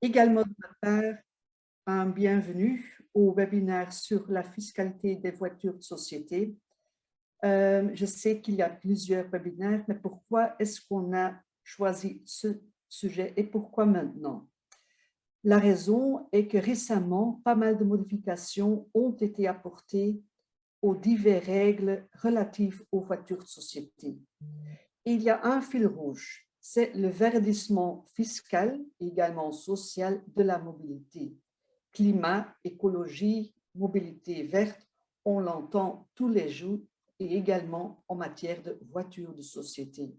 Également de ma part, un bienvenue au webinaire sur la fiscalité des voitures de société. Je sais qu'il y a plusieurs webinaires, mais pourquoi est-ce qu'on a choisi ce sujet et pourquoi maintenant? La raison est que récemment, pas mal de modifications ont été apportées aux diverses règles relatives aux voitures de société. Il y a un fil rouge, c'est le verdissement fiscal et également social de la mobilité. Climat, écologie, mobilité verte, on l'entend tous les jours et également en matière de voitures de société.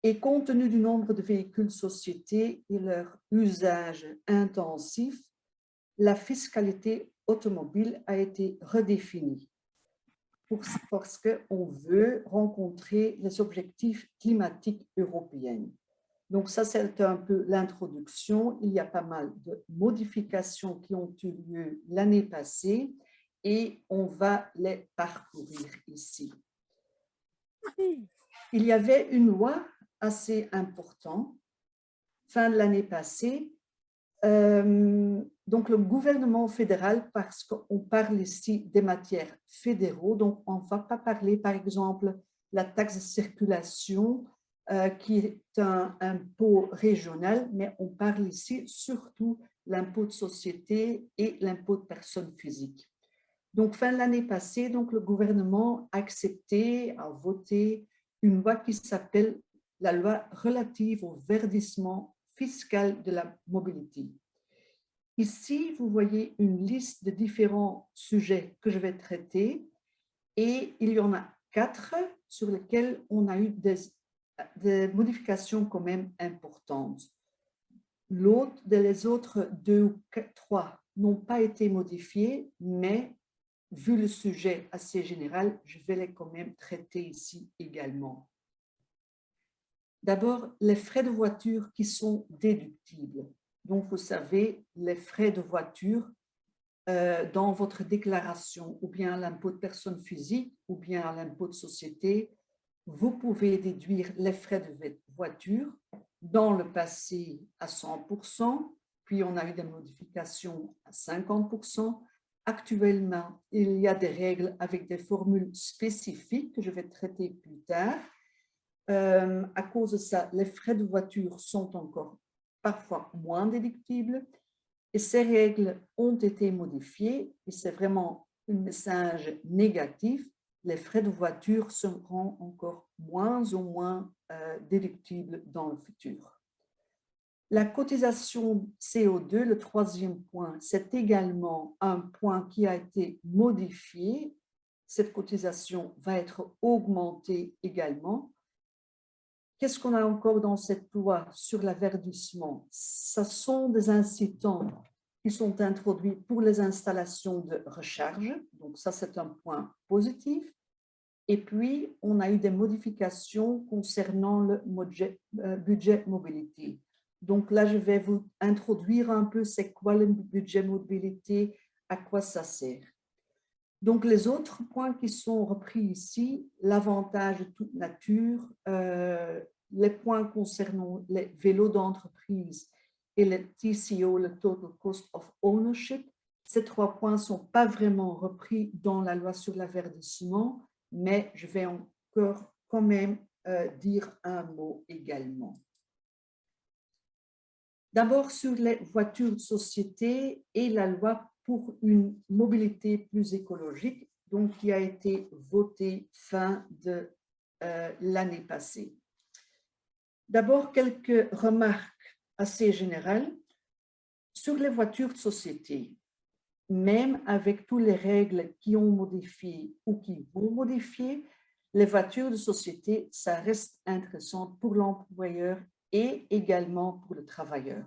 Et compte tenu du nombre de véhicules de société et leur usage intensif, la fiscalité automobile a été redéfinie parce qu'on veut rencontrer les objectifs climatiques européens. Donc ça, c'est un peu l'introduction. Il y a pas mal de modifications qui ont eu lieu l'année passée et on va les parcourir ici. Il y avait une loi assez importante, fin de l'année passée. Donc le gouvernement fédéral, parce qu'on parle ici des matières fédéraux, donc on ne va pas parler par exemple la taxe de circulation qui est un impôt régional, mais on parle ici surtout l'impôt de société et l'impôt de personnes physiques. Donc fin de l'année passée, donc, le gouvernement a accepté, a voté une loi qui s'appelle la loi relative au verdissement fiscal de la mobilité. Ici, vous voyez une liste de différents sujets que je vais traiter et il y en a 4 sur lesquels on a eu des modifications quand même importantes. Les autres 2 ou 3 n'ont pas été modifiés, mais vu le sujet assez général, je vais les quand même traiter ici également. D'abord, les frais de voiture qui sont déductibles. Donc, vous savez, les frais de voiture dans votre déclaration, ou bien l'impôt de personne physique, ou bien l'impôt de société, vous pouvez déduire les frais de voiture dans le passé à 100%, puis on a eu des modifications à 50%. Actuellement, il y a des règles avec des formules spécifiques que je vais traiter plus tard. À cause de ça, les frais de voiture sont encore parfois moins déductibles et ces règles ont été modifiées et c'est vraiment un message négatif. Les frais de voiture seront encore moins ou moins déductibles dans le futur. La cotisation CO2, le troisième point, c'est également un point qui a été modifié. Cette cotisation va être augmentée également. Qu'est-ce qu'on a encore dans cette loi sur l'averdissement? Ce sont des incitants qui sont introduits pour les installations de recharge. Donc ça, c'est un point positif. Et puis, on a eu des modifications concernant le budget mobilité. Donc là, je vais vous introduire un peu c'est quoi le budget mobilité, à quoi ça sert. Donc, les autres points qui sont repris ici, l'avantage de toute nature, les points concernant les vélos d'entreprise et le TCO, le Total Cost of Ownership, ces 3 points ne sont pas vraiment repris dans la loi sur l'averdissement, mais je vais encore quand même dire un mot également. D'abord sur les voitures de société et la loi pour une mobilité plus écologique, donc qui a été votée fin de l'année passée. D'abord, quelques remarques assez générales sur les voitures de société. Même avec toutes les règles qui ont modifié ou qui vont modifier, les voitures de société, ça reste intéressant pour l'employeur et également pour le travailleur.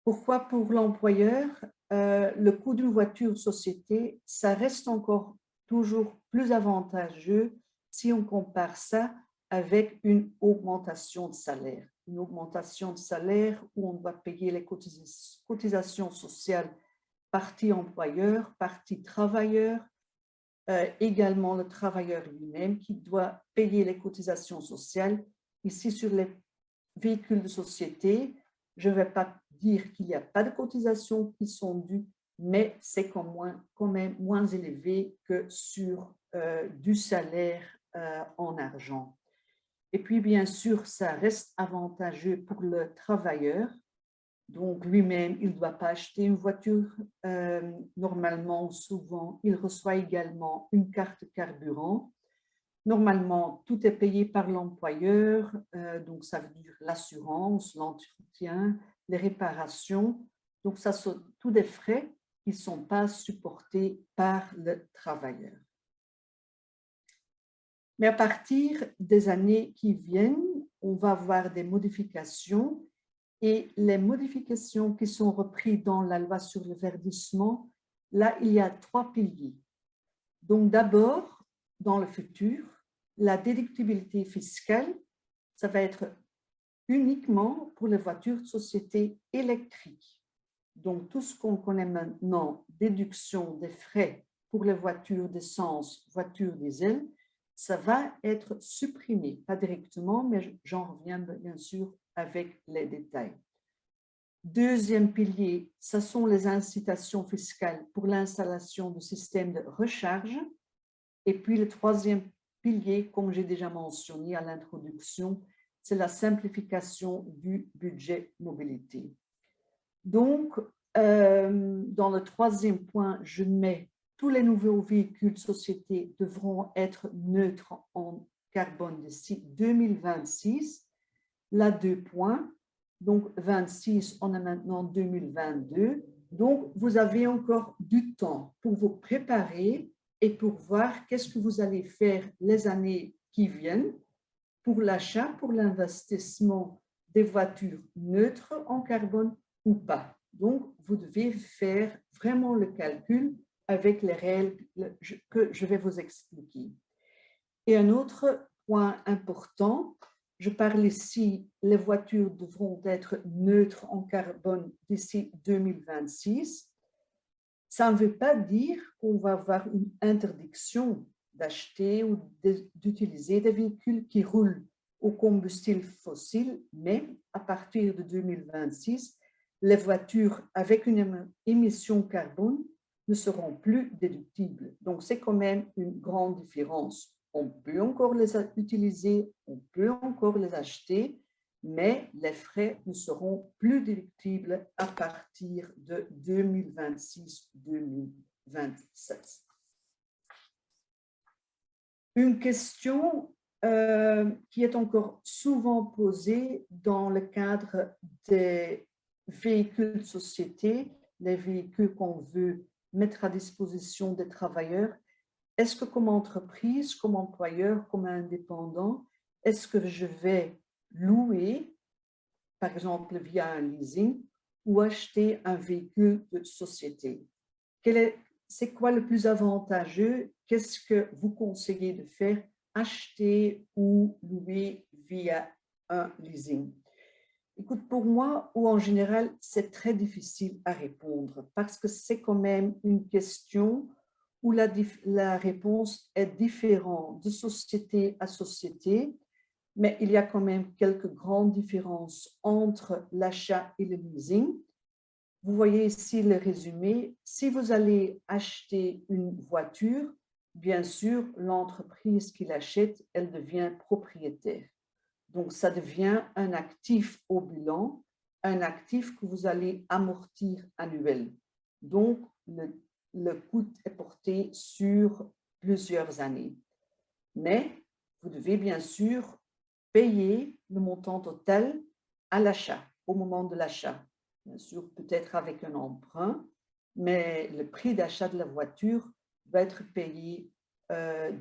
Pourquoi pour l'employeur? Le coût d'une voiture de société, ça reste encore toujours plus avantageux si on compare ça avec une augmentation de salaire. Une augmentation de salaire où on doit payer les cotisations sociales partie employeur, partie travailleur, également le travailleur lui-même qui doit payer les cotisations sociales. Ici, sur les véhicules de société, Je ne vais pas dire qu'il n'y a pas de cotisations qui sont dues, mais c'est quand même moins élevé que sur du salaire en argent. Et puis, bien sûr, ça reste avantageux pour le travailleur. Donc, lui-même, il ne doit pas acheter une voiture. Normalement, souvent, il reçoit également une carte carburant. Normalement, tout est payé par l'employeur. Donc, ça veut dire l'assurance, l'entretien, les réparations. Donc, ça sont tous des frais qui ne sont pas supportés par le travailleur. Mais à partir des années qui viennent, on va avoir des modifications et les modifications qui sont reprises dans la loi sur le verdissement, là, il y a 3 piliers. Donc d'abord, dans le futur, la déductibilité fiscale, ça va être uniquement pour les voitures de société électriques. Donc tout ce qu'on connaît maintenant, déduction des frais pour les voitures d'essence, voitures diesel, ça va être supprimé, pas directement, mais j'en reviens bien sûr avec les détails. Deuxième pilier, ce sont les incitations fiscales pour l'installation de systèmes de recharge. Et puis le troisième pilier, comme j'ai déjà mentionné à l'introduction, c'est la simplification du budget mobilité. Donc, dans le troisième point, je mets tous les nouveaux véhicules de société devront être neutres en carbone d'ici 2026. Là, 2 points. Donc, 26, on est maintenant 2022. Donc, vous avez encore du temps pour vous préparer et pour voir qu'est-ce que vous allez faire les années qui viennent pour l'achat, pour l'investissement des voitures neutres en carbone ou pas. Donc, vous devez faire vraiment le calcul avec les règles que je vais vous expliquer. Et un autre point important, je parle ici, les voitures devront être neutres en carbone d'ici 2026. Ça ne veut pas dire qu'on va avoir une interdiction d'acheter ou d'utiliser des véhicules qui roulent au combustible fossile, mais à partir de 2026, les voitures avec une émission carbone ne seront plus déductibles. Donc, c'est quand même une grande différence. On peut encore les utiliser, on peut encore les acheter, mais les frais ne seront plus déductibles à partir de 2026-2027. Une question qui est encore souvent posée dans le cadre des véhicules de société, les véhicules qu'on veut mettre à disposition des travailleurs. Est-ce que comme entreprise, comme employeur, comme indépendant, est-ce que je vais louer, par exemple via un leasing, ou acheter un véhicule de société? C'est quoi le plus avantageux? Qu'est-ce que vous conseillez de faire? Acheter ou louer via un leasing? Écoute, pour moi, ou en général, c'est très difficile à répondre parce que c'est quand même une question où la réponse est différente de société à société, mais il y a quand même quelques grandes différences entre l'achat et le leasing. Vous voyez ici le résumé. Si vous allez acheter une voiture, bien sûr, l'entreprise qui l'achète, elle devient propriétaire. Donc, ça devient un actif au bilan, un actif que vous allez amortir annuel. Donc, le coût est porté sur plusieurs années. Mais vous devez bien sûr payer le montant total à l'achat, au moment de l'achat. Bien sûr, peut-être avec un emprunt, mais le prix d'achat de la voiture va être payé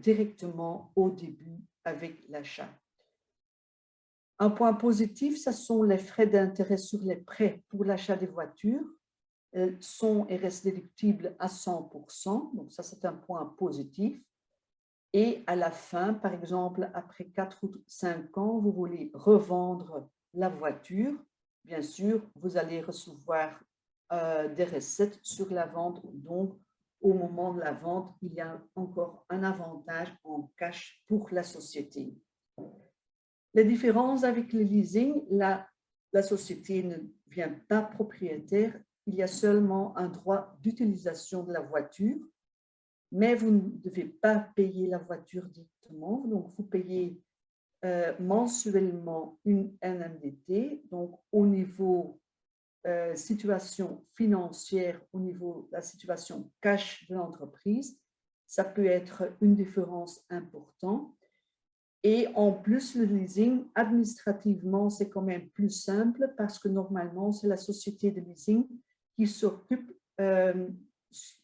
directement au début avec l'achat. Un point positif, ce sont les frais d'intérêt sur les prêts pour l'achat des voitures. Elles sont et restent déductibles à 100%, donc ça c'est un point positif. Et à la fin, par exemple, après 4 ou 5 ans, vous voulez revendre la voiture, bien sûr, vous allez recevoir des recettes sur la vente. Donc, au moment de la vente, il y a encore un avantage en cash pour la société. Les différences avec le leasing, la société ne bien pas propriétaire, il y a seulement un droit d'utilisation de la voiture, mais vous ne devez pas payer la voiture directement. Donc, vous payez mensuellement une NMDT, donc au niveau situation financière, au niveau de la situation cash de l'entreprise, ça peut être une différence importante. Et en plus, le leasing, administrativement, c'est quand même plus simple parce que normalement, c'est la société de leasing qui s'occupe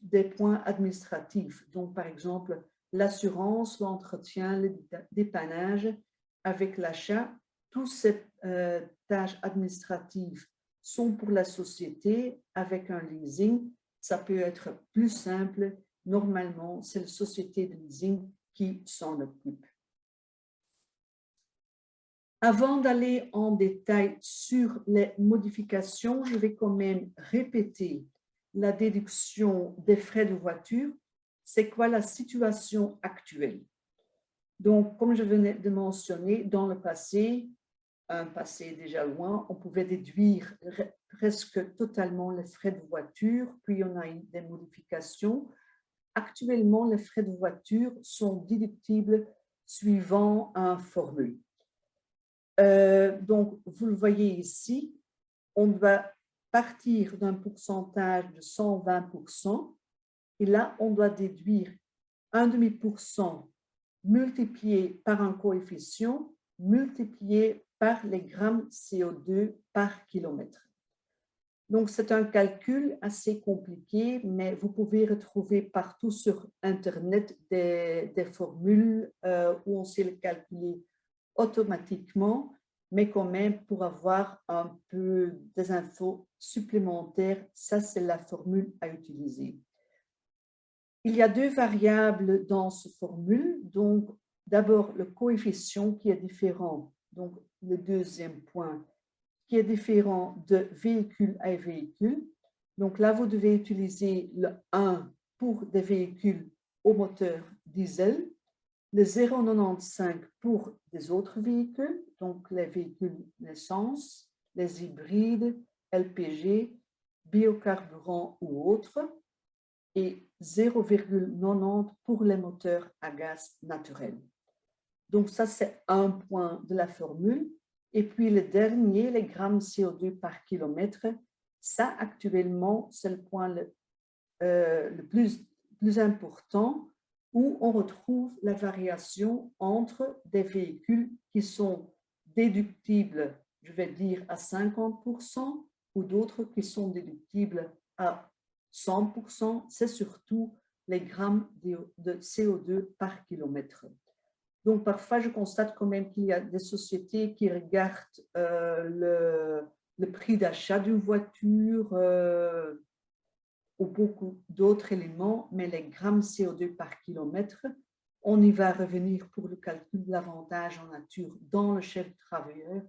des points administratifs. Donc, par exemple, l'assurance, l'entretien, le dépannage avec l'achat, toutes ces tâches administratives sont pour la société. Avec un leasing, ça peut être plus simple. Normalement, c'est la société de leasing qui s'en occupe. Avant d'aller en détail sur les modifications, je vais quand même répéter la déduction des frais de voiture. C'est quoi la situation actuelle? Donc, comme je venais de mentionner, dans le passé, un passé déjà loin, on pouvait déduire presque totalement les frais de voiture, puis on a eu des modifications. Actuellement, les frais de voiture sont déductibles suivant un formule. Donc, vous le voyez ici, on doit partir d'un pourcentage de 120%, et là, on doit déduire 1,5% multiplié par un coefficient multiplié par les grammes CO2 par kilomètre. Donc, c'est un calcul assez compliqué, mais vous pouvez retrouver partout sur Internet des formules où on sait le calculer automatiquement, mais quand même pour avoir un peu des infos supplémentaires, ça c'est la formule à utiliser. Il y a deux variables dans cette formule, donc d'abord le coefficient qui est différent, donc le deuxième point, qui est différent de véhicule à véhicule. Donc là, vous devez utiliser le 1 pour des véhicules au moteur diesel, le 0,95 pour des autres véhicules, donc les véhicules d'essence, les hybrides, LPG, biocarburants ou autres, et 0,90 pour les moteurs à gaz naturel. Donc ça, c'est un point de la formule. Et puis le dernier, les grammes CO2 par kilomètre, ça actuellement, c'est le point le plus important où on retrouve la variation entre des véhicules qui sont déductibles, je vais dire à 50%, ou d'autres qui sont déductibles à 100%, c'est surtout les grammes de CO2 par kilomètre. Donc, parfois, je constate quand même qu'il y a des sociétés qui regardent le prix d'achat d'une voiture ou beaucoup d'autres éléments, mais les grammes CO2 par kilomètre, on y va revenir pour le calcul de l'avantage en nature dans le chef de travailleur.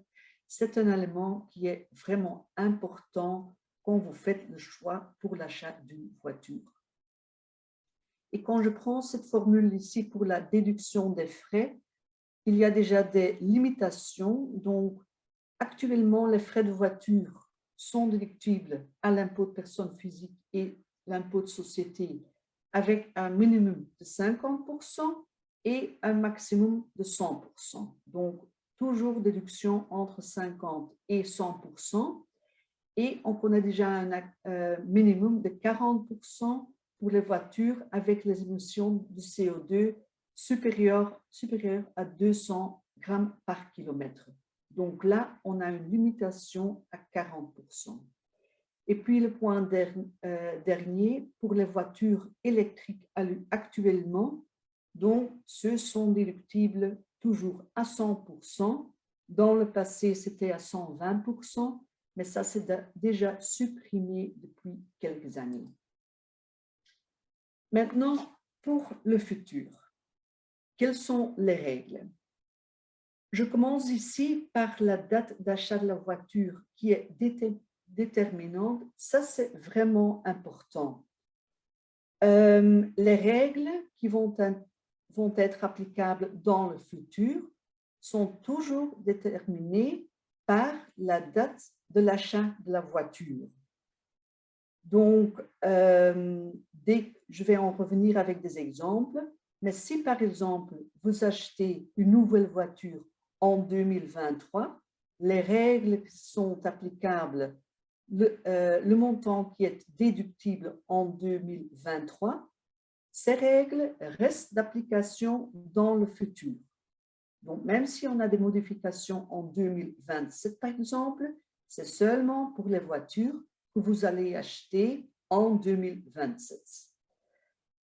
C'est un élément qui est vraiment important quand vous faites le choix pour l'achat d'une voiture. Et quand je prends cette formule ici pour la déduction des frais, il y a déjà des limitations. Donc, actuellement, les frais de voiture sont déductibles à l'impôt de personnes physiques et l'impôt de société avec un minimum de 50% et un maximum de 100%. Donc, toujours déduction entre 50 et 100%. Et on connaît déjà un minimum de 40% pour les voitures avec les émissions de CO2 supérieures à 200 grammes par kilomètre. Donc là, on a une limitation à 40%. Et puis le point dernier, pour les voitures électriques actuellement, donc ceux sont déductibles toujours à 100%. Dans le passé, c'était à 120%, mais ça c'est déjà supprimé depuis quelques années. Maintenant, pour le futur, quelles sont les règles? Je commence ici par la date d'achat de la voiture qui est déterminante. Ça, c'est vraiment important. Les règles qui vont être applicables dans le futur sont toujours déterminées par la date de l'achat de la voiture. Donc, je vais en revenir avec des exemples, mais si par exemple, vous achetez une nouvelle voiture en 2023, les règles qui sont applicables, le montant qui est déductible en 2023, ces règles restent d'application dans le futur. Donc, même si on a des modifications en 2027, par exemple, c'est seulement pour les voitures que vous allez acheter en 2027.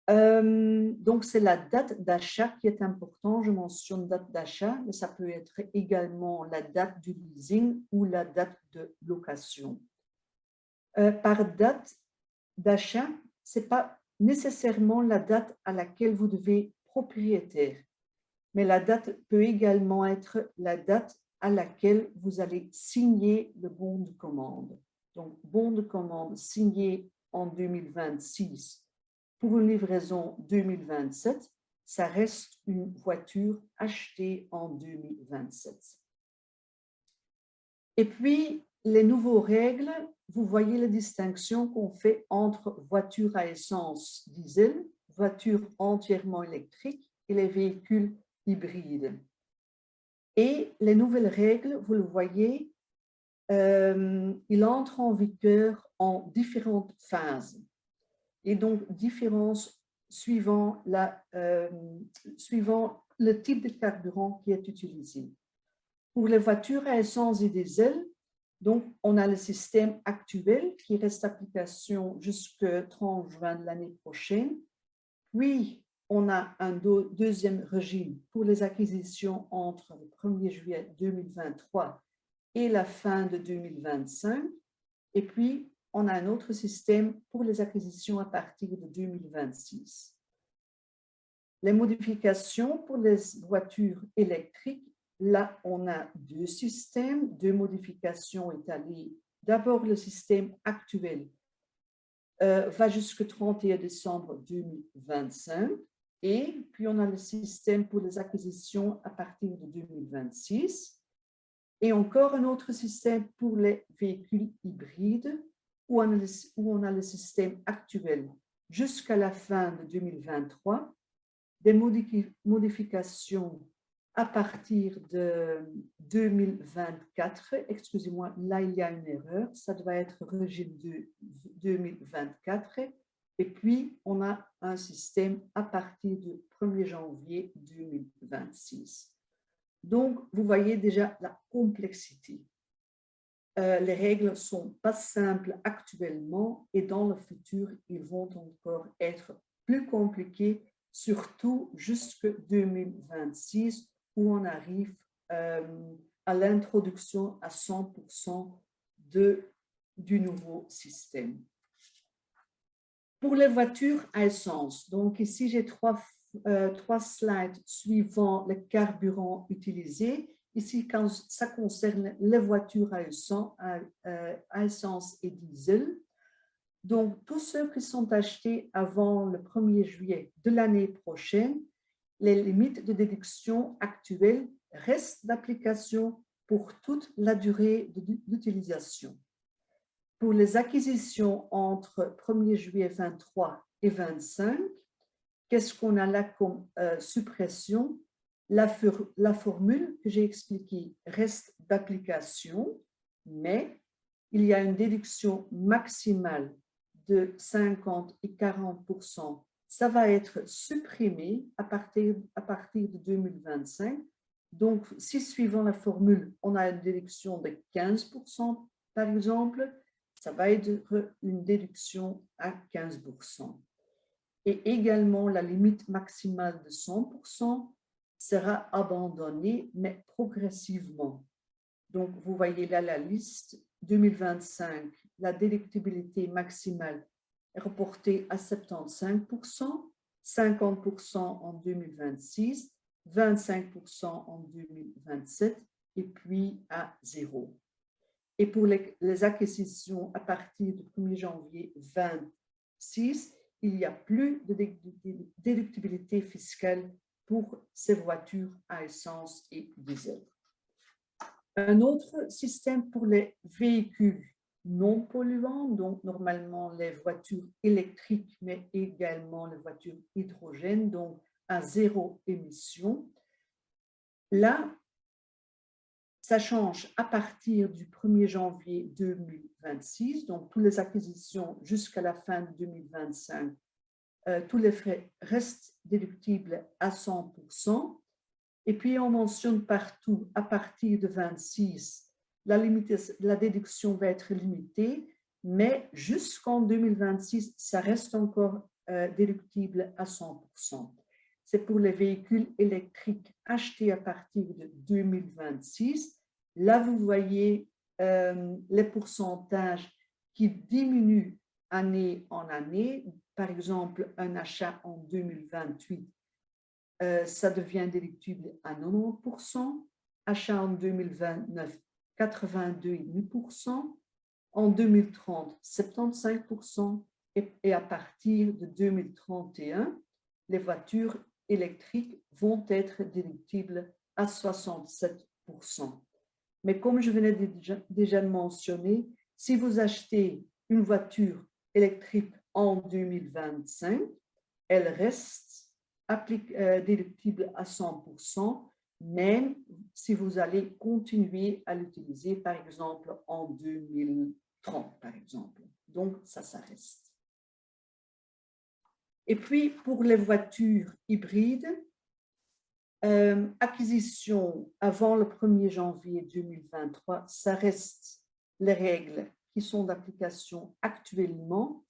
Donc, c'est la date d'achat qui est importante. Je mentionne date d'achat, mais ça peut être également la date du leasing ou la date de location. Par date d'achat, ce n'est pas nécessairement la date à laquelle vous devez propriétaire, mais la date peut également être la date à laquelle vous allez signer le bon de commande. Donc, bon de commande signé en 2026 pour une livraison 2027, ça reste une voiture achetée en 2027. Et puis, les nouvelles règles, vous voyez la distinction qu'on fait entre voiture à essence diesel, voiture entièrement électrique et les véhicules hybrides. Et les nouvelles règles, vous le voyez, il entre en vigueur en différentes phases et donc différence suivant le type de carburant qui est utilisé. Pour les voitures à essence et diesel, donc on a le système actuel qui reste en application jusqu'au 30 juin de l'année prochaine. Puis, on a un deuxième régime pour les acquisitions entre le 1er juillet 2023 et la fin de 2025. Et puis, on a un autre système pour les acquisitions à partir de 2026. Les modifications pour les voitures électriques, là, on a deux systèmes, deux modifications étalées. D'abord, le système actuel va jusqu'au 31 décembre 2025. Et puis, on a le système pour les acquisitions à partir de 2026. Et encore un autre système pour les véhicules hybrides, où on a le système actuel jusqu'à la fin de 2023, des modifications à partir de 2024. Excusez-moi, là, il y a une erreur. Ça doit être régime de 2024. Et puis, on a un système à partir du 1er janvier 2026. Donc, vous voyez déjà la complexité. Les règles ne sont pas simples actuellement et dans le futur, ils vont encore être plus compliqués, surtout jusqu'en 2026 où on arrive à l'introduction à 100% du nouveau système. Pour les voitures à essence, donc ici j'ai trois slides suivant le carburant utilisé. Ici, quand ça concerne les voitures à essence et diesel. Donc, tous ceux qui sont achetés avant le 1er juillet de l'année prochaine, les limites de déduction actuelles restent d'application pour toute la durée d'utilisation. Pour les acquisitions entre 1er juillet 23 et 25, qu'est-ce qu'on a là comme suppression? La formule que j'ai expliquée reste d'application, mais il y a une déduction maximale de 50 et 40%. Ça va être supprimé à partir de 2025. Donc, si suivant la formule, on a une déduction de 15%, par exemple, ça va être une déduction à 15%. Et également, la limite maximale de 100% sera abandonnée, mais progressivement. Donc, vous voyez là la liste 2025, la déductibilité maximale est reportée à 75%, 50% en 2026, 25% en 2027 et puis à 0. Et pour les acquisitions à partir du 1er janvier 2026, il n'y a plus de déductibilité fiscale pour ces voitures à essence et diesel. Un autre système pour les véhicules non polluants, donc normalement les voitures électriques, mais également les voitures hydrogène, donc à zéro émission. Là, ça change à partir du 1er janvier 2026, donc toutes les acquisitions jusqu'à la fin de 2025, tous les frais restent déductibles à 100%. Et puis, on mentionne partout, à partir de 26, la déduction va être limitée, mais jusqu'en 2026, ça reste encore déductible à 100%. C'est pour les véhicules électriques achetés à partir de 2026. Là, vous voyez les pourcentages qui diminuent année en année. Par exemple, un achat en 2028, ça devient déductible à 90%, achat en 2029, 82,5%, en 2030, 75%, et à partir de 2031, les voitures électriques vont être déductibles à 67%. Mais comme je venais déjà de mentionner, si vous achetez une voiture électrique en 2025, elle reste déductible à 100%, même si vous allez continuer à l'utiliser, par exemple, en 2030, par exemple. Donc, ça reste. Et puis, pour les voitures hybrides, acquisition avant le 1er janvier 2023, ça reste les règles qui sont d'application actuellement.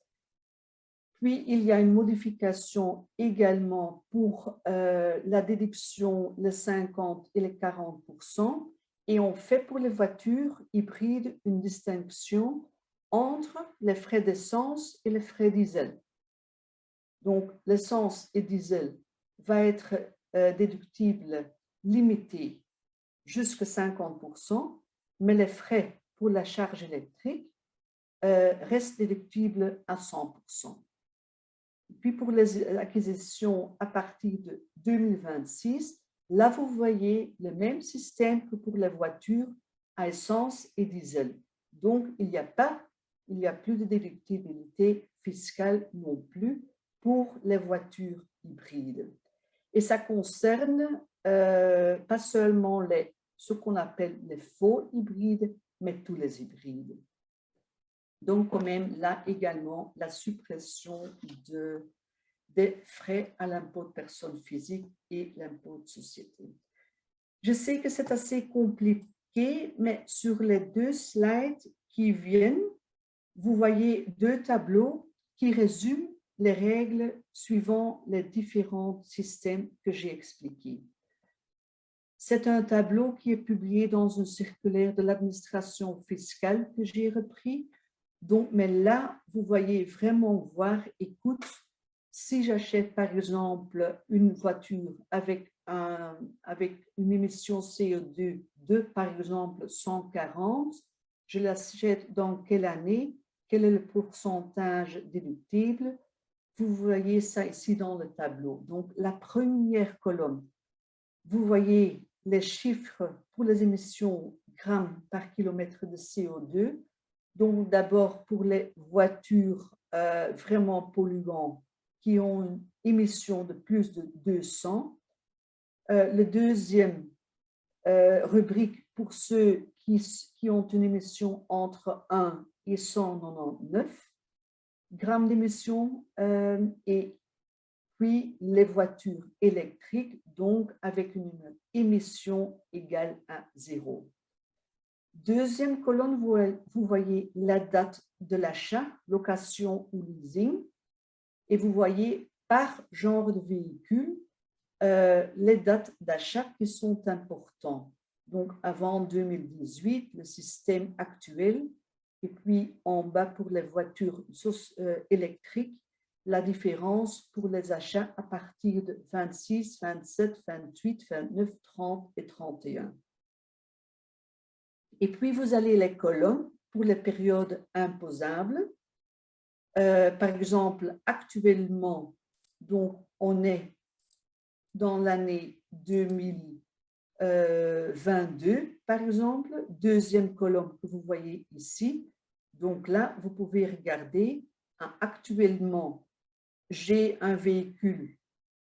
Puis, il y a une modification également pour la déduction, les 50 et les 40%. Et on fait pour les voitures hybrides une distinction entre les frais d'essence et les frais diesel. Donc, l'essence et diesel va être déductible limité jusqu'à 50%, mais les frais pour la charge électrique restent déductibles à 100%. Puis pour les acquisitions à partir de 2026, là vous voyez le même système que pour les voitures à essence et diesel. Donc il n'y a plus de déductibilité fiscale non plus pour les voitures hybrides. Et ça concerne pas seulement ce qu'on appelle les faux hybrides, mais tous les hybrides. Donc, quand même, là également, la suppression des frais à l'impôt de personnes physiques et l'impôt de société. Je sais que c'est assez compliqué, mais sur les 2 slides qui viennent, vous voyez 2 tableaux qui résument les règles suivant les différents systèmes que j'ai expliqués. C'est un tableau qui est publié dans une circulaire de l'administration fiscale que j'ai repris. Donc, mais là, vous voyez vraiment voir, écoute, si j'achète par exemple une voiture avec une émission CO2 de par exemple 140, je l'achète dans quelle année, quel est le pourcentage déductible? Vous voyez ça ici dans le tableau. Donc, la première colonne, vous voyez les chiffres pour les émissions grammes par kilomètre de CO2. Donc, d'abord, pour les voitures vraiment polluantes qui ont une émission de plus de 200. Le deuxième rubrique pour ceux qui ont une émission entre 1 et 199 grammes d'émission et puis les voitures électriques, donc avec une émission égale à 0. Deuxième colonne, vous voyez la date de l'achat, location ou leasing, et vous voyez par genre de véhicule les dates d'achat qui sont importantes. Donc, avant 2018, le système actuel, et puis en bas pour les voitures électriques, la différence pour les achats à partir de 26, 27, 28, 29, 30 et 31. Et puis, vous allez les colonnes pour les périodes imposables. Par exemple, actuellement, donc, on est dans l'année 2023 22, par exemple, deuxième colonne que vous voyez ici. Donc là, vous pouvez regarder, actuellement, j'ai un véhicule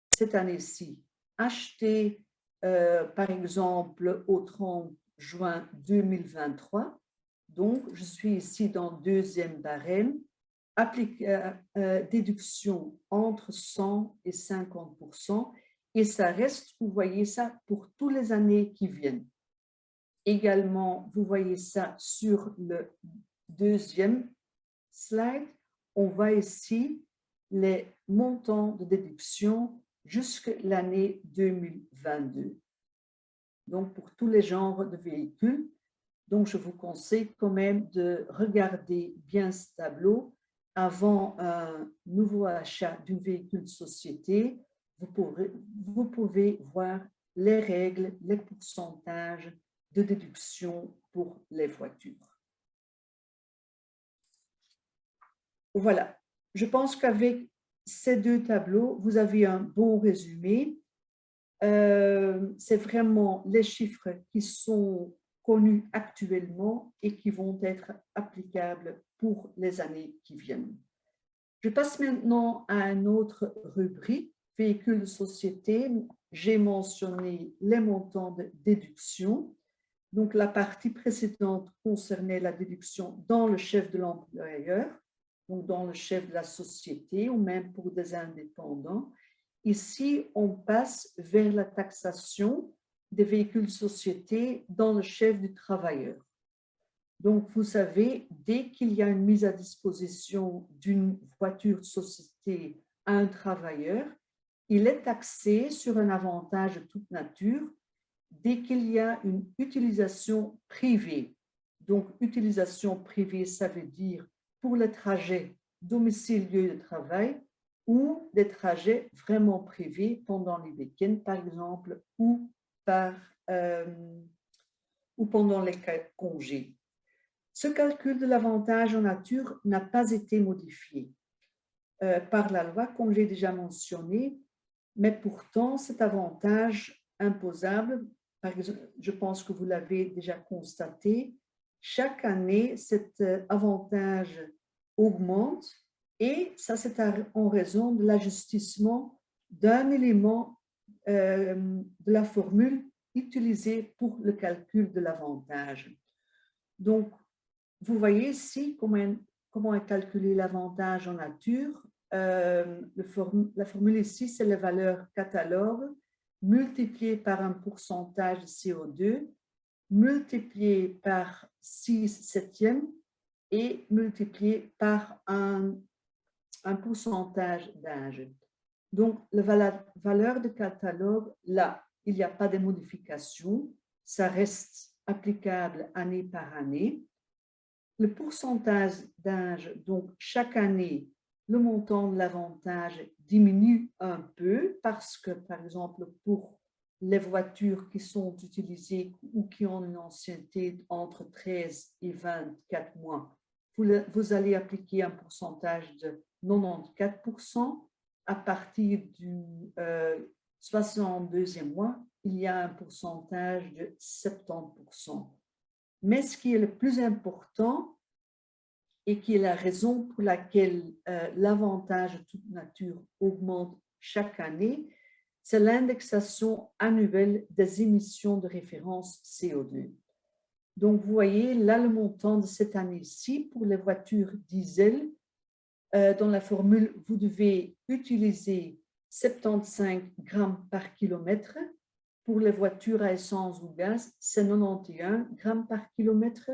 cette année-ci acheté, par exemple, au 30 juin 2023. Donc, je suis ici dans deuxième barème, déduction entre 100 et 50%, et ça reste, vous voyez ça, pour toutes les années qui viennent. Également, vous voyez ça sur le deuxième slide. On voit ici les montants de déduction jusqu'à l'année 2022. Donc, pour tous les genres de véhicules. Donc, je vous conseille quand même de regarder bien ce tableau avant un nouveau achat d'un véhicule de société. Vous pouvez voir les règles, les pourcentages de déduction pour les voitures. Voilà, je pense qu'avec ces deux tableaux, vous avez un bon résumé. C'est vraiment les chiffres qui sont connus actuellement et qui vont être applicables pour les années qui viennent. Je passe maintenant à une autre rubrique, véhicules de société. J'ai mentionné les montants de déduction. Donc, la partie précédente concernait la déduction dans le chef de l'employeur, donc dans le chef de la société ou même pour des indépendants. Ici, on passe vers la taxation des véhicules de société dans le chef du travailleur. Donc, vous savez, dès qu'il y a une mise à disposition d'une voiture de société à un travailleur, il est taxé sur un avantage de toute nature dès qu'il y a une utilisation privée. Donc, utilisation privée, ça veut dire pour les trajets domicile-lieu de travail ou des trajets vraiment privés pendant les week-ends, par exemple, ou pendant les congés. Ce calcul de l'avantage en nature n'a pas été modifié par la loi, comme j'ai déjà mentionné, mais pourtant cet avantage imposable, par exemple, je pense que vous l'avez déjà constaté, chaque année cet avantage augmente et ça c'est en raison de l'ajustement d'un élément de la formule utilisée pour le calcul de l'avantage. Donc, vous voyez ici comment est calculé l'avantage en nature. La formule ici, c'est la valeur catalogue multipliée par un pourcentage de CO2, multiplié par 6/7 et multiplié par un pourcentage d'âge. Donc, la valeur de catalogue, là, il n'y a pas de modification, ça reste applicable année par année. Le pourcentage d'âge, donc chaque année, le montant de l'avantage diminue un peu parce que, par exemple, pour les voitures qui sont utilisées ou qui ont une ancienneté entre 13 et 24 mois, vous allez appliquer un pourcentage de 94%. À partir du 62e mois, il y a un pourcentage de 70%. Mais ce qui est le plus important et qui est la raison pour laquelle l'avantage de toute nature augmente chaque année, c'est l'indexation annuelle des émissions de référence CO2. Donc, vous voyez là le montant de cette année-ci pour les voitures diesel. Dans la formule, vous devez utiliser 75 grammes par kilomètre. Pour les voitures à essence ou gaz, c'est 91 grammes par kilomètre.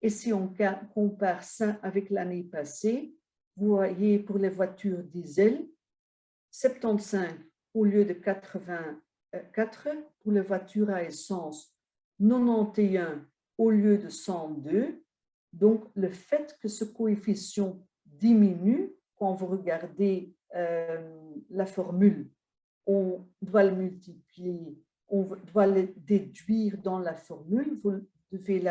Et si on compare ça avec l'année passée, vous voyez pour les voitures diesel, 75 au lieu de 84, pour les voitures à essence, 91 au lieu de 102. Donc, le fait que ce coefficient diminue, quand vous regardez la formule, on doit le multiplier, on doit le déduire dans la formule, vous devez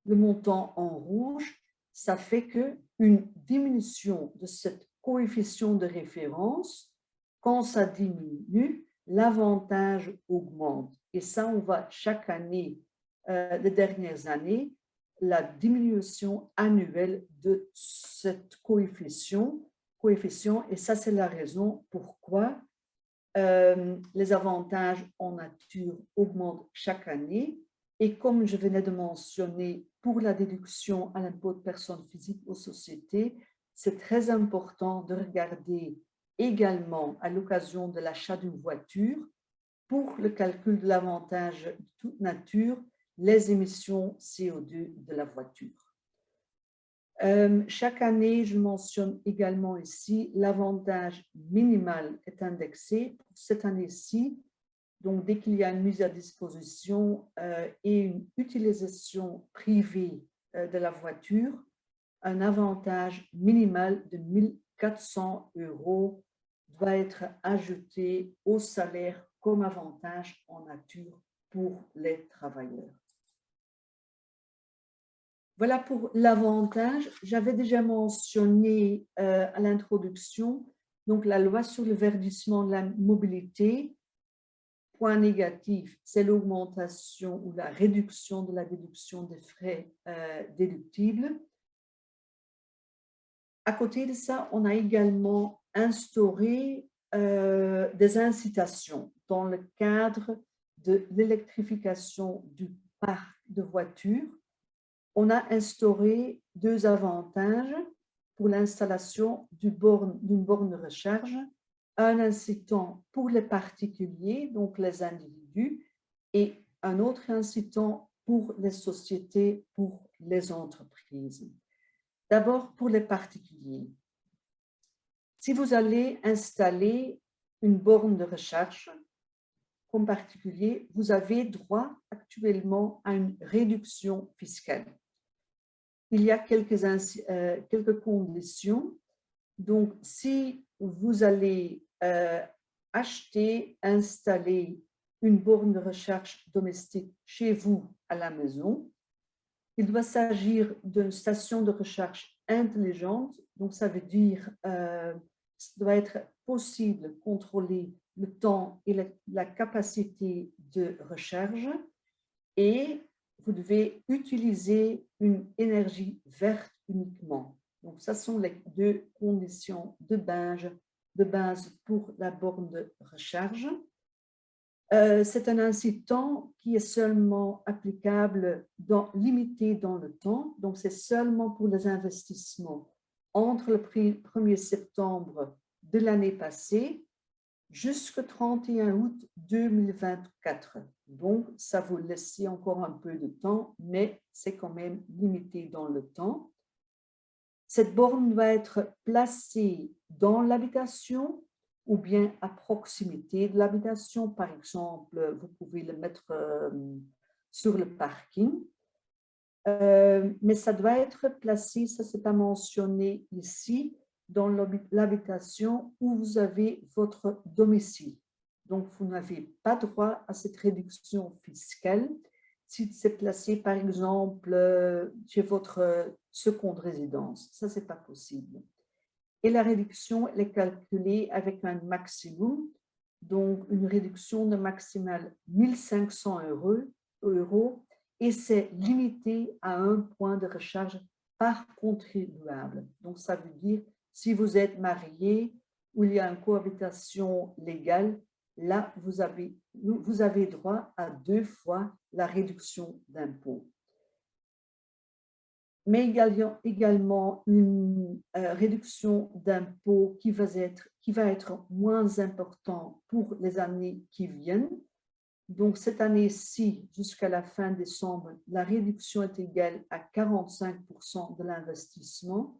le montant en rouge, ça fait qu'une diminution de ce coefficient de référence, quand ça diminue, l'avantage augmente. Et ça, on voit chaque année, les dernières années, la diminution annuelle de cette coefficient. Et ça, c'est la raison pourquoi les avantages en nature augmentent chaque année. Et comme je venais de mentionner, pour la déduction à l'impôt de personnes physiques aux sociétés, c'est très important de regarder également à l'occasion de l'achat d'une voiture, pour le calcul de l'avantage de toute nature, les émissions CO2 de la voiture. Chaque année, je mentionne également ici, l'avantage minimal est indexé. Pour cette année-ci, donc dès qu'il y a une mise à disposition et une utilisation privée de la voiture, un avantage minimal de 1 400 € doit être ajouté au salaire comme avantage en nature pour les travailleurs. Voilà pour l'avantage. J'avais déjà mentionné à l'introduction, donc la loi sur le verdissement de la mobilité. Point négatif, c'est l'augmentation ou la réduction de la déduction des frais déductibles. À côté de ça, on a également instauré des incitations dans le cadre de l'électrification du parc de voitures. On a instauré 2 avantages pour l'installation d'une borne de recharge, un incitant pour les particuliers, donc les individus, et un autre incitant pour les sociétés, pour les entreprises. D'abord, pour les particuliers. Si vous allez installer une borne de recharge, comme particulier, vous avez droit actuellement à une réduction fiscale. Il y a quelques conditions. Donc, si vous allez acheter, installer une borne de recharge domestique chez vous à la maison, il doit s'agir d'une station de recharge intelligente. Donc, ça veut dire qu'il doit être possible de contrôler le temps et la capacité de recharge. Et vous devez utiliser une énergie verte uniquement. Donc, ce sont les 2 conditions de base pour la borne de recharge. C'est un incitant qui est seulement applicable, limité dans le temps. Donc, c'est seulement pour les investissements entre le 1er septembre de l'année passée jusqu'au 31 août 2024. Donc, ça vous laisse encore un peu de temps, mais c'est quand même limité dans le temps. Cette borne doit être placée dans l'habitation ou bien à proximité de l'habitation. Par exemple, vous pouvez le mettre sur le parking. Mais ça doit être placé, ça c'est pas mentionné ici, dans l'habitation où vous avez votre domicile. Donc, vous n'avez pas droit à cette réduction fiscale si c'est placé, par exemple, chez votre seconde résidence. Ça, c'est pas possible. Et la réduction, elle est calculée avec un maximum, donc une réduction de maximale 1 500 €, et c'est limité à 1 point de recharge par contribuable. Donc, ça veut dire, si vous êtes marié ou il y a une cohabitation légale, là, vous avez droit à 2 fois la réduction d'impôt. Mais également une réduction d'impôt qui va être moins importante pour les années qui viennent. Donc, cette année-ci, jusqu'à la fin décembre, la réduction est égale à 45% de l'investissement.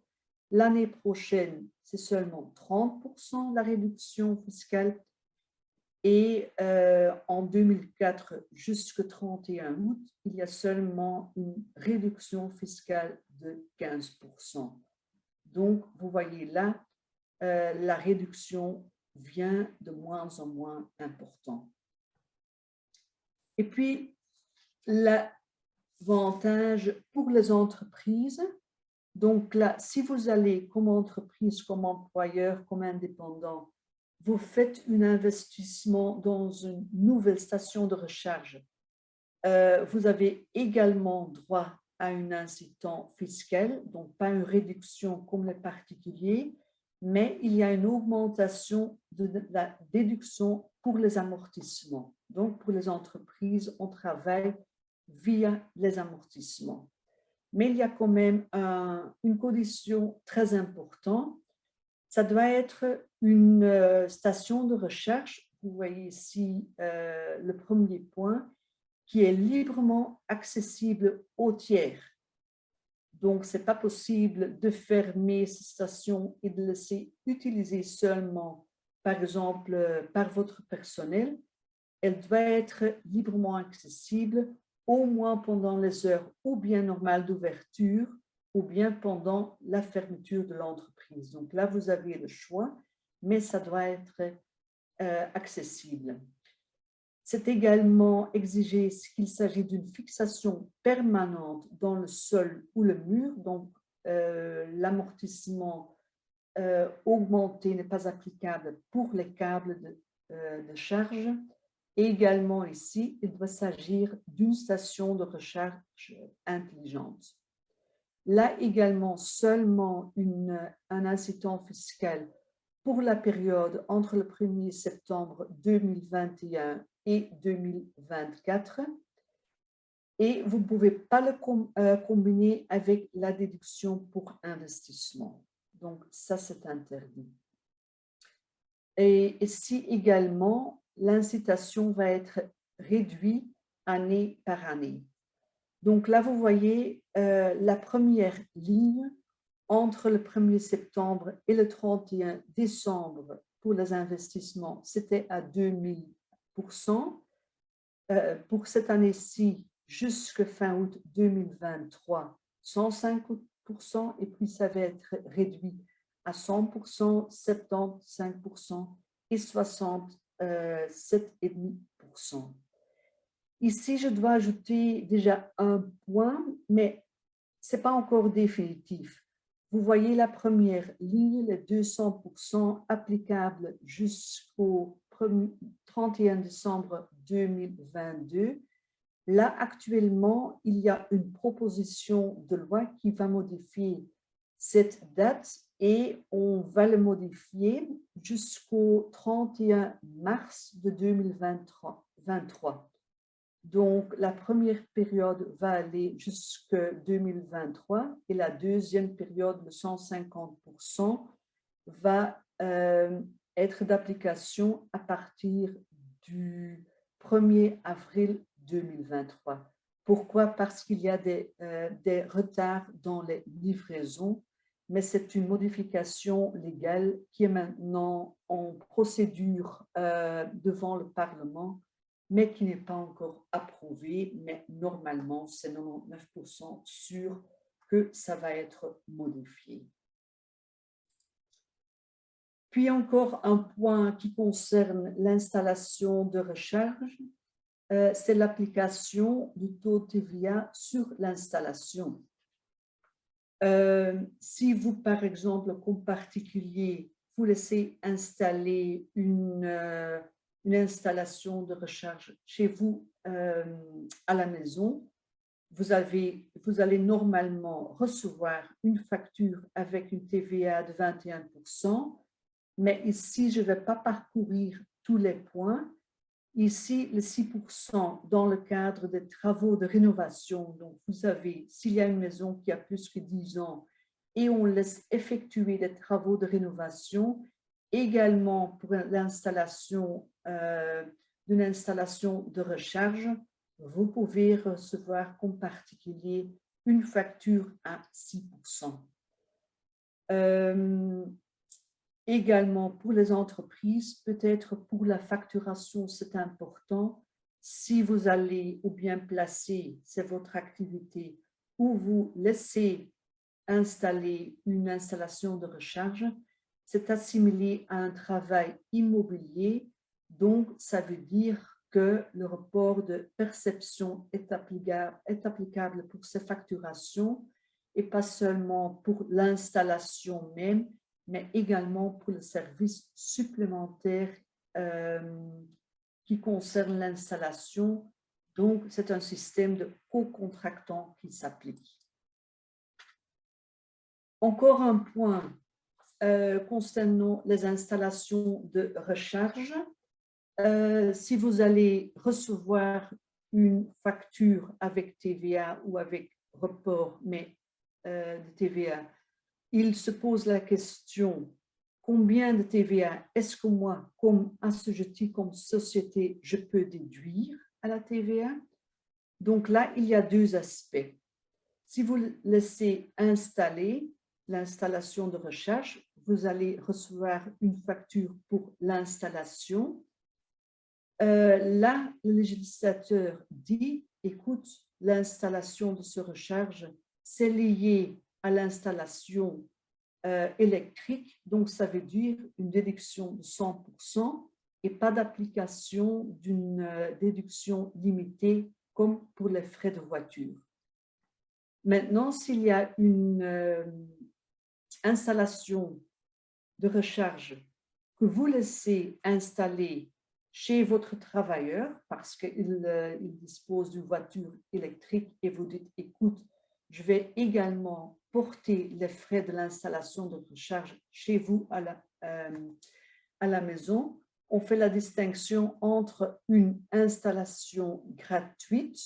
L'année prochaine, c'est seulement 30% de la réduction fiscale. Et en 2004, jusqu'au 31 août, il y a seulement une réduction fiscale de 15%. Donc, vous voyez là, la réduction vient de moins en moins importante. Et puis, l'avantage pour les entreprises. Donc là, si vous allez comme entreprise, comme employeur, comme indépendant, vous faites un investissement dans une nouvelle station de recharge, vous avez également droit à un incitant fiscal, donc pas une réduction comme les particuliers, mais il y a une augmentation de la déduction pour les amortissements. Donc, pour les entreprises, on travaille via les amortissements. Mais il y a quand même une condition très importante. Ça doit être une station de recherche. Vous voyez ici le premier point, qui est librement accessible aux tiers. Donc, ce n'est pas possible de fermer ces stations et de laisser utiliser seulement, par exemple, par votre personnel. Elle doit être librement accessible, au moins pendant les heures ou bien normales d'ouverture, ou bien pendant la fermeture de l'entreprise. Donc là, vous avez le choix, mais ça doit être accessible. C'est également exigé qu'il s'agit d'une fixation permanente dans le sol ou le mur, donc l'amortissement augmenté n'est pas applicable pour les câbles de charge. Et également ici, il doit s'agir d'une station de recharge intelligente. Là également, seulement un incitant fiscal pour la période entre le 1er septembre 2021 et 2024. Et vous ne pouvez pas le combiner avec la déduction pour investissement. Donc, ça, c'est interdit. Et ici également, l'incitation va être réduite année par année. Donc là, vous voyez la première ligne entre le 1er septembre et le 31 décembre pour les investissements, c'était à 2000%. Pour cette année-ci, jusqu'à fin août 2023, 105%, et puis ça va être réduit à 100%, 75% et 67,5%. Ici, je dois ajouter déjà un point, mais ce n'est pas encore définitif. Vous voyez la première ligne, les 200% applicables jusqu'au 31 décembre 2022. Là, actuellement, il y a une proposition de loi qui va modifier cette date et on va le modifier jusqu'au 31 mars de 2023. Donc, la première période va aller jusqu'en 2023 et la deuxième période, de 150%, va être d'application à partir du 1er avril 2023. Pourquoi? Parce qu'il y a des retards dans les livraisons, mais c'est une modification légale qui est maintenant en procédure devant le Parlement, mais qui n'est pas encore approuvé, mais normalement, c'est 99% sûr que ça va être modifié. Puis encore un point qui concerne l'installation de recharge, c'est l'application du taux TVA sur l'installation. Si vous, par exemple, comme particulier, vous laissez installer une installation de recharge chez vous à la maison, vous allez normalement recevoir une facture avec une TVA de 21%, mais ici, je ne vais pas parcourir tous les points. Ici, le 6% dans le cadre des travaux de rénovation. Donc, vous savez, s'il y a une maison qui a plus que 10 ans et on laisse effectuer des travaux de rénovation, également pour l'installation d'une installation de recharge, vous pouvez recevoir comme particulier une facture à 6%. Également pour les entreprises, peut-être pour la facturation, c'est important. Si vous allez ou bien placer, c'est votre activité, ou vous laissez installer une installation de recharge, c'est assimilé à un travail immobilier. Donc, ça veut dire que le report de perception est applicable pour ces facturations et pas seulement pour l'installation même, mais également pour le service supplémentaire qui concerne l'installation. Donc, c'est un système de co-contractant qui s'applique. Encore un point concernant les installations de recharge. Si vous allez recevoir une facture avec TVA ou avec report, mais de TVA, il se pose la question, combien de TVA est-ce que moi, comme assujetti, comme société, je peux déduire à la TVA? Donc là, il y a deux aspects. Si vous laissez installer l'installation de recharge, vous allez recevoir une facture pour l'installation. Là, le législateur dit, écoute, l'installation de ce recharge, c'est lié à l'installation électrique, donc ça veut dire une déduction de 100% et pas d'application d'une déduction limitée comme pour les frais de voiture. Maintenant, s'il y a une installation de recharge que vous laissez installer chez votre travailleur parce qu'il dispose d'une voiture électrique et vous dites, écoute, je vais également porter les frais de l'installation de recharge chez vous à la maison, on fait la distinction entre une installation gratuite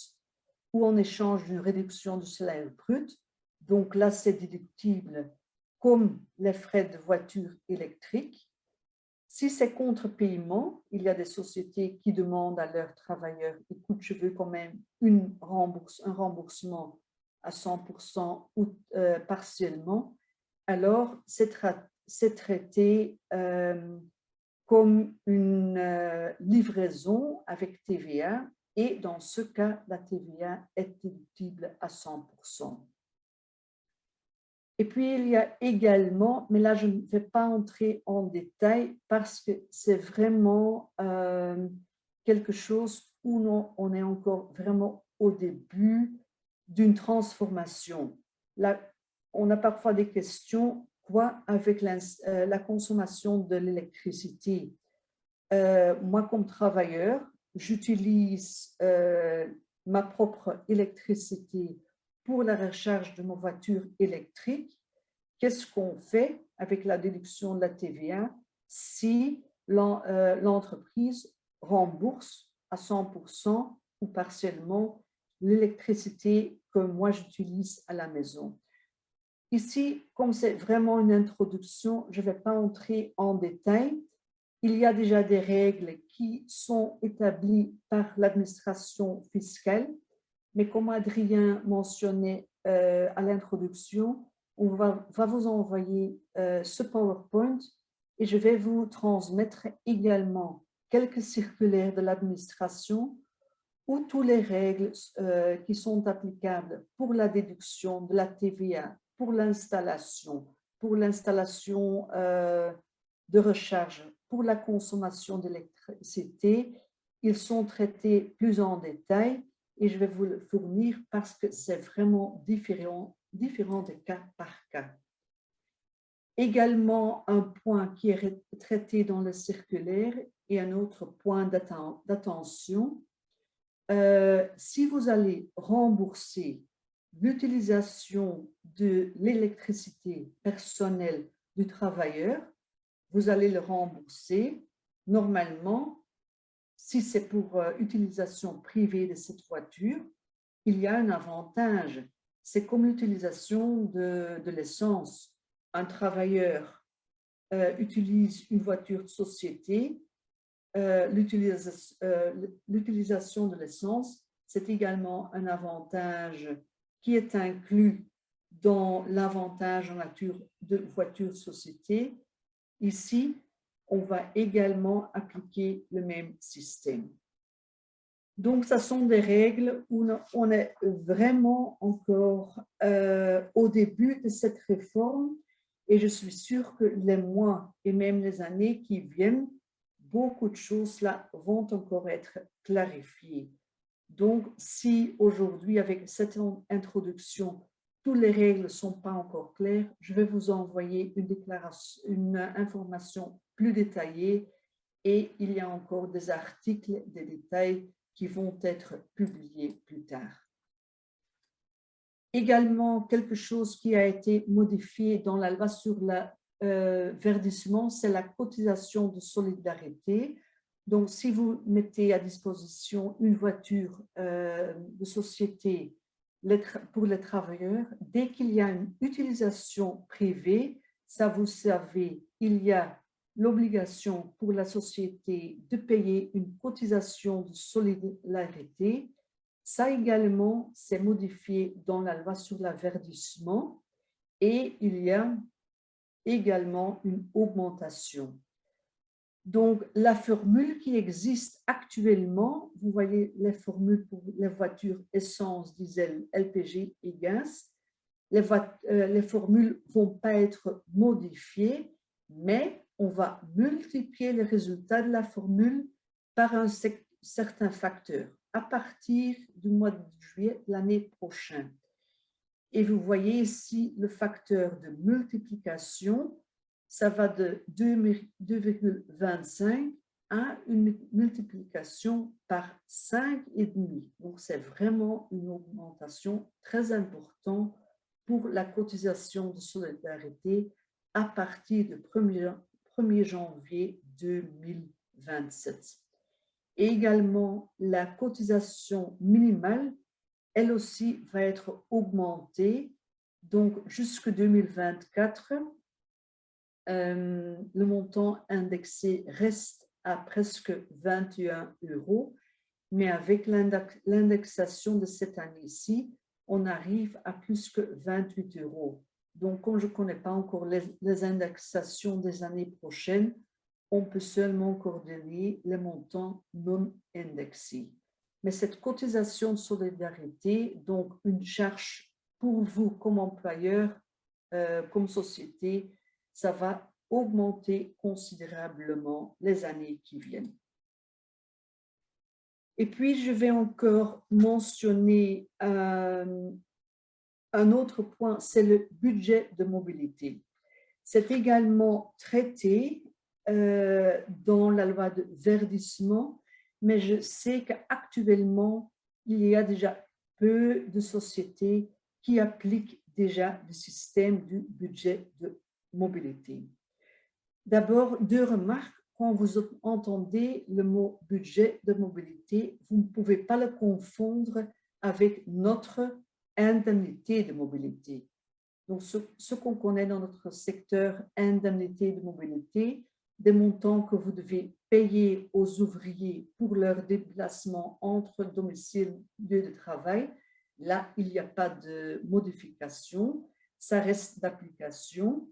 ou en échange d'une réduction du salaire brut. Donc là, c'est déductible comme les frais de voiture électrique. Si c'est contre-paiement, il y a des sociétés qui demandent à leurs travailleurs, écoute, je veux quand même un remboursement à 100% ou partiellement, alors c'est traité comme une livraison avec TVA et dans ce cas, la TVA est déductible à 100%. Et puis, il y a également, mais là, je ne vais pas entrer en détail parce que c'est vraiment quelque chose où on est encore vraiment au début d'une transformation. Là, on a parfois des questions, quoi avec la consommation de l'électricité? Moi, comme travailleur, j'utilise ma propre électricité pour la recharge de ma voiture électrique. Qu'est-ce qu'on fait avec la déduction de la TVA si l'entreprise rembourse à 100% ou partiellement l'électricité que moi j'utilise à la maison? Ici, comme c'est vraiment une introduction, je ne vais pas entrer en détail. Il y a déjà des règles qui sont établies par l'administration fiscale, mais comme Adrien mentionnait à l'introduction, on va vous envoyer ce PowerPoint et je vais vous transmettre également quelques circulaires de l'administration où toutes les règles qui sont applicables pour la déduction de la TVA, pour l'installation de recharge, pour la consommation d'électricité, ils sont traités plus en détail et je vais vous le fournir parce que c'est vraiment différent de cas par cas. Également, un point qui est traité dans le circulaire et un autre point d'attention, si vous allez rembourser l'utilisation de l'électricité personnelle du travailleur, vous allez le rembourser. Normalement, si c'est pour utilisation privée de cette voiture, il y a un avantage. C'est comme l'utilisation de l'essence. Un travailleur utilise une voiture de société, l'utilisation de l'essence, c'est également un avantage qui est inclus dans l'avantage en nature de voiture société. Ici, on va également appliquer le même système. Donc, ce sont des règles où on est vraiment encore au début de cette réforme et je suis sûre que les mois et même les années qui viennent, beaucoup de choses là vont encore être clarifiées. Donc, si aujourd'hui, avec cette introduction, toutes les règles ne sont pas encore claires, je vais vous envoyer une information plus détaillée et il y a encore des articles, des détails qui vont être publiés plus tard. Également, quelque chose qui a été modifié dans la loi sur le verdissement, c'est la cotisation de solidarité. Donc, si vous mettez à disposition une voiture de société pour les travailleurs, dès qu'il y a une utilisation privée, ça vous savez, il y a l'obligation pour la société de payer une cotisation de solidarité. Ça également, c'est modifié dans la loi sur le verdissement et il y a également une augmentation. Donc, la formule qui existe actuellement, vous voyez les formules pour les voitures essence, diesel, LPG et gaz, les formules ne vont pas être modifiées, mais on va multiplier les résultats de la formule par un certain facteur à partir du mois de juillet de l'année prochaine. Et vous voyez ici le facteur de multiplication, ça va de 2,25 à une multiplication par 5,5. Donc, c'est vraiment une augmentation très importante pour la cotisation de solidarité à partir du 1er janvier 2027. Et également, la cotisation minimale, elle aussi va être augmentée. Donc, jusqu'en 2024, le montant indexé reste à presque 21 €, mais avec l'indexation de cette année-ci, on arrive à plus que 28 €. Donc, comme je ne connais pas encore les indexations des années prochaines, on peut seulement coordonner les montants non indexés. Mais cette cotisation de solidarité, donc une charge pour vous comme employeur, comme société, ça va augmenter considérablement les années qui viennent. Et puis, je vais encore mentionner un autre point, c'est le budget de mobilité. C'est également traité dans la loi de verdissement, mais je sais qu'actuellement, il y a déjà peu de sociétés qui appliquent déjà le système du budget de mobilité. D'abord, 2 remarques. Quand vous entendez le mot budget de mobilité, vous ne pouvez pas le confondre avec notre indemnité de mobilité. Donc, ce qu'on connaît dans notre secteur indemnité de mobilité, des montants que vous devez payer aux ouvriers pour leur déplacement entre domicile et lieu de travail, là, il n'y a pas de modification, ça reste d'application.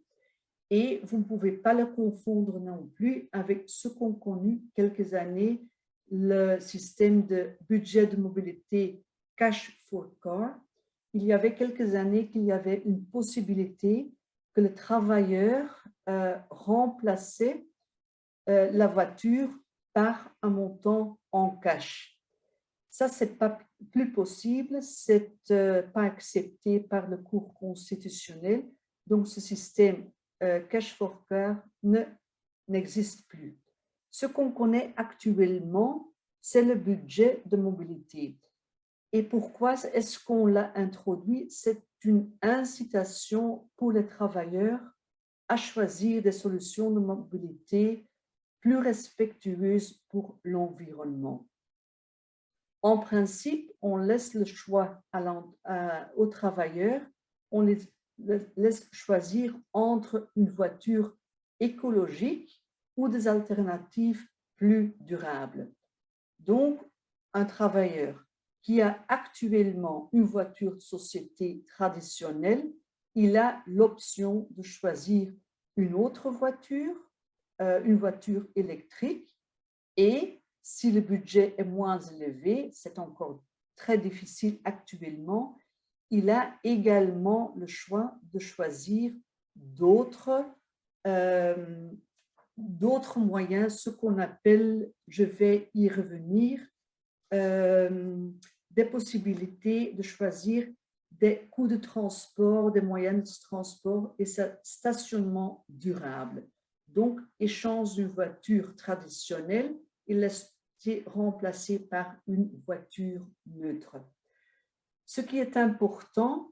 Et vous ne pouvez pas le confondre non plus avec ce qu'ont connu quelques années, le système de budget de mobilité Cash for Car. Il y avait quelques années qu'il y avait une possibilité que le travailleur remplaçait la voiture par un montant en cash. Ça, ce n'est pas plus possible, c'est pas accepté par le Cour constitutionnel. Donc, ce système Cash for Car n'existe plus. Ce qu'on connaît actuellement, c'est le budget de mobilité. Et pourquoi est-ce qu'on l'a introduit? C'est une incitation pour les travailleurs à choisir des solutions de mobilité plus respectueuses pour l'environnement. En principe, on laisse le choix aux travailleurs, on les laisse choisir entre une voiture écologique ou des alternatives plus durables. Donc, un travailleur qui a actuellement une voiture de société traditionnelle, il a l'option de choisir une autre voiture, une voiture électrique, et si le budget est moins élevé, c'est encore très difficile actuellement, il a également le choix de choisir d'autres moyens, ce qu'on appelle, je vais y revenir, des possibilités de choisir des coûts de transport, des moyens de transport et stationnement durable. Donc, échange d'une voiture traditionnelle et laisser remplacer par une voiture neutre. Ce qui est important,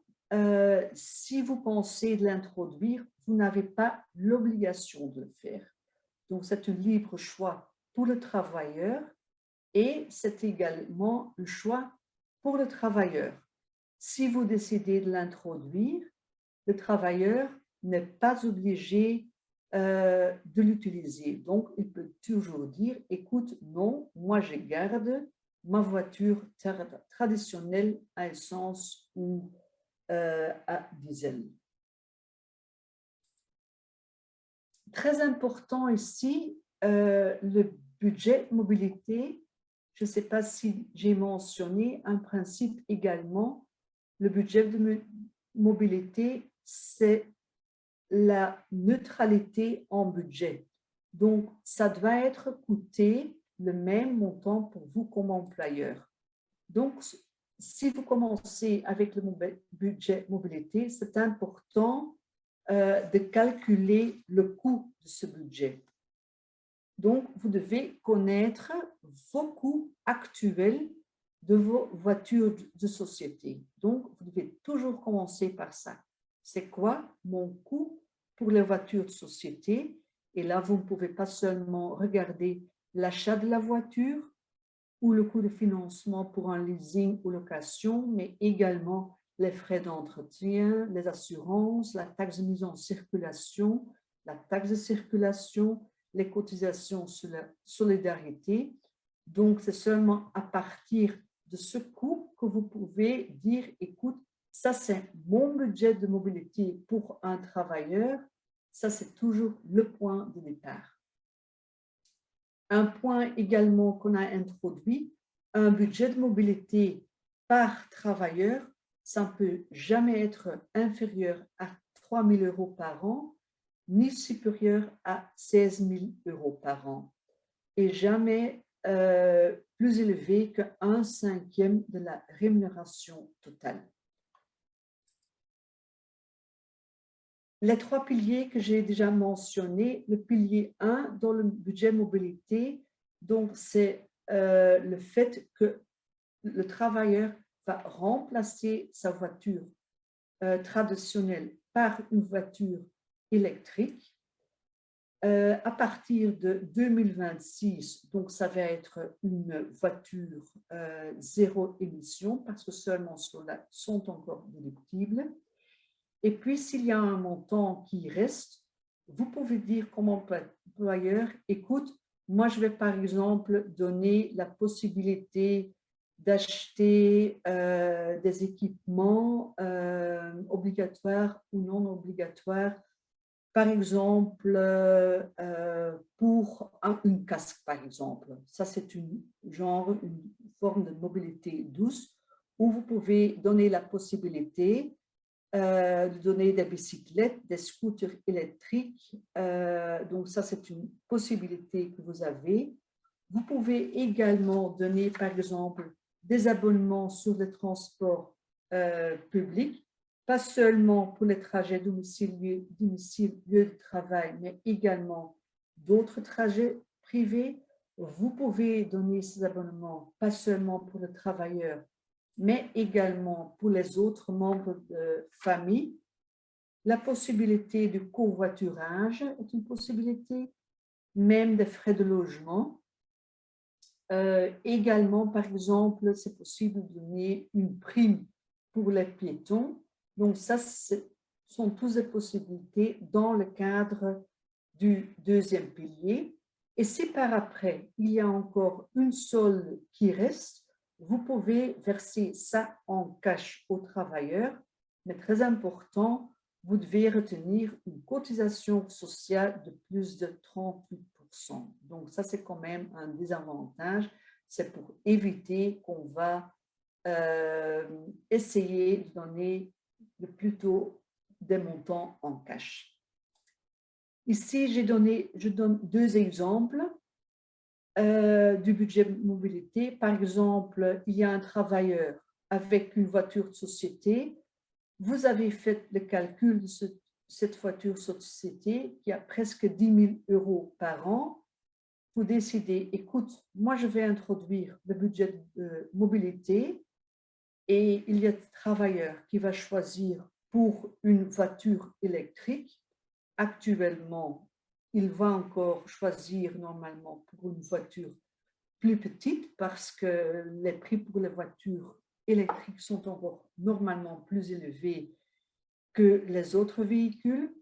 si vous pensez de l'introduire, vous n'avez pas l'obligation de le faire. Donc, c'est un libre choix pour le travailleur et c'est également un choix pour le travailleur. Si vous décidez de l'introduire, le travailleur n'est pas obligé de l'utiliser. Donc, il peut toujours dire, écoute, non, moi je garde ma voiture traditionnelle à essence ou à diesel. Très important ici, le budget mobilité. Je ne sais pas si j'ai mentionné un principe également. Le budget de mobilité, c'est la neutralité en budget. Donc, ça doit être coûté le même montant pour vous comme employeur. Donc, si vous commencez avec le budget mobilité, c'est important de calculer le coût de ce budget. Donc, vous devez connaître vos coûts actuels de vos voitures de société. Donc, vous devez toujours commencer par ça. C'est quoi mon coût pour les voitures de société? Et là, vous ne pouvez pas seulement regarder l'achat de la voiture ou le coût de financement pour un leasing ou location, mais également les frais d'entretien, les assurances, la taxe de mise en circulation, la taxe de circulation, les cotisations sur la solidarité. Donc, c'est seulement à partir de ce coût que vous pouvez dire, écoute, ça c'est mon budget de mobilité pour un travailleur, ça c'est toujours le point de départ. Un point également qu'on a introduit, un budget de mobilité par travailleur, ça ne peut jamais être inférieur à 3 000 € par an, ni supérieur à 16 000 € par an, et jamais plus élevé que 1/5 de la rémunération totale. Les 3 piliers que j'ai déjà mentionnés, le pilier 1 dans le budget mobilité, donc c'est le fait que le travailleur va remplacer sa voiture traditionnelle par une voiture électrique. À partir de 2026, donc ça va être une voiture zéro émission parce que seulement ceux-là sont encore déductibles. Et puis, s'il y a un montant qui reste, vous pouvez dire comme employeur, écoute, moi je vais par exemple donner la possibilité d'acheter des équipements obligatoires ou non obligatoires. Par exemple, pour une casque, par exemple. Ça, c'est une forme de mobilité douce où vous pouvez donner la possibilité de donner des bicyclettes, des scooters électriques. Donc, ça, c'est une possibilité que vous avez. Vous pouvez également donner, par exemple, des abonnements sur les transports publics, pas seulement pour les trajets domicile-lieu de travail, mais également d'autres trajets privés. Vous pouvez donner ces abonnements, pas seulement pour le travailleur, mais également pour les autres membres de famille. La possibilité de covoiturage est une possibilité, même des frais de logement. Également, par exemple, c'est possible de donner une prime pour les piétons. Donc, ça, ce sont toutes les possibilités dans le cadre du deuxième pilier. Et si par après, il y a encore une solde qui reste, vous pouvez verser ça en cash aux travailleurs, mais très important, vous devez retenir une cotisation sociale de plus de 38%. Donc ça, c'est quand même un désavantage. C'est pour éviter qu'on va essayer de donner plutôt des montants en cash. Ici, je donne deux exemples du budget mobilité. Par exemple, il y a un travailleur avec une voiture de société. vous avez fait le calcul de cette voiture société qui a presque 10 000 € par an. Vous décidez, écoute, moi je vais introduire le budget de mobilité et il y a des travailleurs qui vont choisir pour une voiture électrique. Actuellement, il va encore choisir normalement pour une voiture plus petite parce que les prix pour les voitures électriques sont encore normalement plus élevés que les autres véhicules.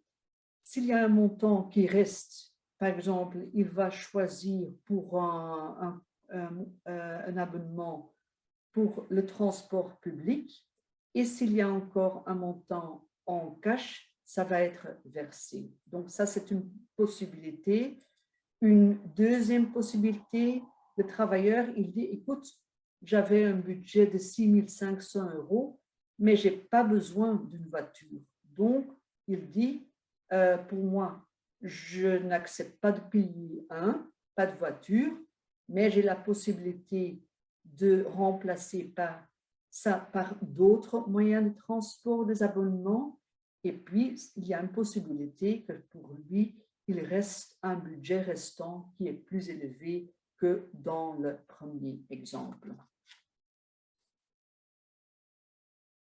S'il y a un montant qui reste, par exemple, il va choisir pour un abonnement pour le transport public. Et s'il y a encore un montant en cash, ça va être versé. Donc ça, c'est une possibilité. Une deuxième possibilité, le travailleur, il dit, écoute, j'avais un budget de 6 500 €, mais je n'ai pas besoin d'une voiture. Donc, il dit, pour moi, je n'accepte pas de payer pas de voiture, mais j'ai la possibilité de remplacer par d'autres moyens de transport, des abonnements. Et puis, il y a une possibilité que pour lui, il reste un budget restant qui est plus élevé que dans le premier exemple.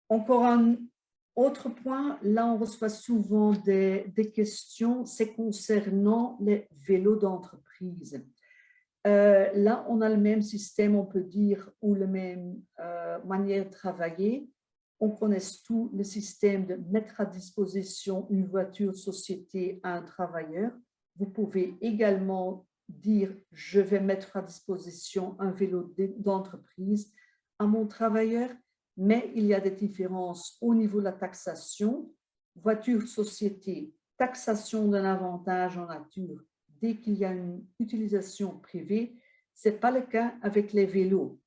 Encore un autre point, là on reçoit souvent des questions, c'est concernant les vélos d'entreprise. Là, on a le même système, on peut dire, ou la même manière de travailler. On connaît tout le système de mettre à disposition une voiture société à un travailleur. Vous pouvez également dire, je vais mettre à disposition un vélo d'entreprise à mon travailleur, mais il y a des différences au niveau de la taxation. Voiture société, taxation d'un avantage en nature, dès qu'il y a une utilisation privée, ce n'est pas le cas avec les vélos.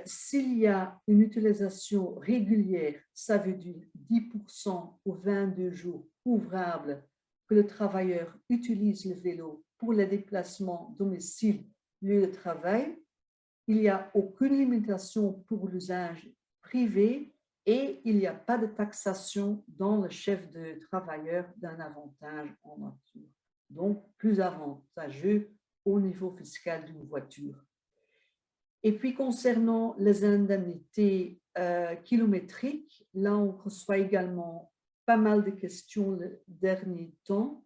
S'il y a une utilisation régulière, ça veut dire 10% ou 22 jours ouvrables que le travailleur utilise le vélo pour les déplacements domicile, lieu de travail, il n'y a aucune limitation pour l'usage privé et il n'y a pas de taxation dans le chef de travailleur d'un avantage en nature. Donc, plus avantageux au niveau fiscal d'une voiture. Et puis, concernant les indemnités kilométriques, là, on reçoit également pas mal de questions le dernier temps.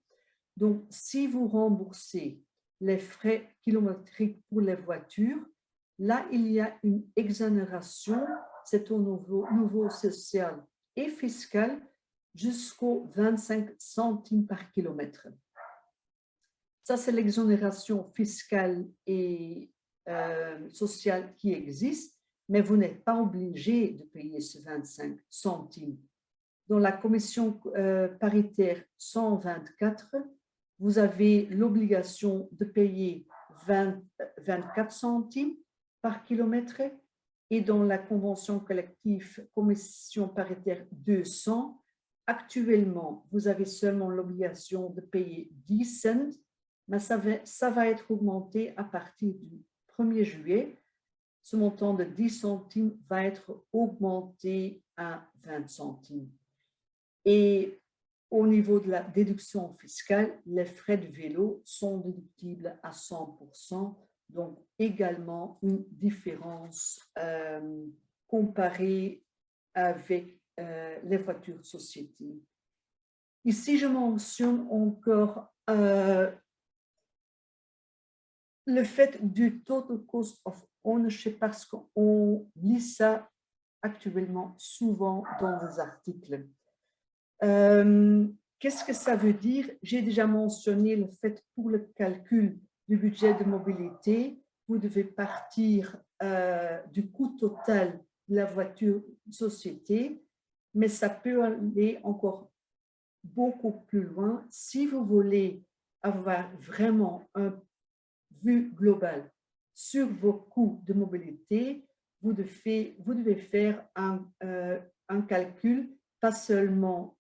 Donc, si vous remboursez les frais kilométriques pour les voitures, là, il y a une exonération, c'est au niveau social et fiscal, jusqu'aux 25 centimes par kilomètre. Ça, c'est l'exonération fiscale et sociale qui existe, mais vous n'êtes pas obligé de payer ces 25 centimes. Dans la commission paritaire 124, vous avez l'obligation de payer 24 centimes par kilomètre et dans la convention collective commission paritaire 200, actuellement, vous avez seulement l'obligation de payer 10 cents, mais ça va être augmenté à partir du 1er juillet. Ce montant de 10 centimes va être augmenté à 20 centimes. Et au niveau de la déduction fiscale, les frais de vélo sont déductibles à 100%, donc également une différence comparée avec les voitures de société. Ici, je mentionne encore le fait du total cost of ownership parce qu'on lit ça actuellement souvent dans des articles. Qu'est-ce que ça veut dire? J'ai déjà mentionné le fait pour le calcul du budget de mobilité, vous devez partir du coût total de la voiture société, mais ça peut aller encore beaucoup plus loin si vous voulez avoir vraiment un vue globale sur vos coûts de mobilité. Vous devez faire un calcul, pas seulement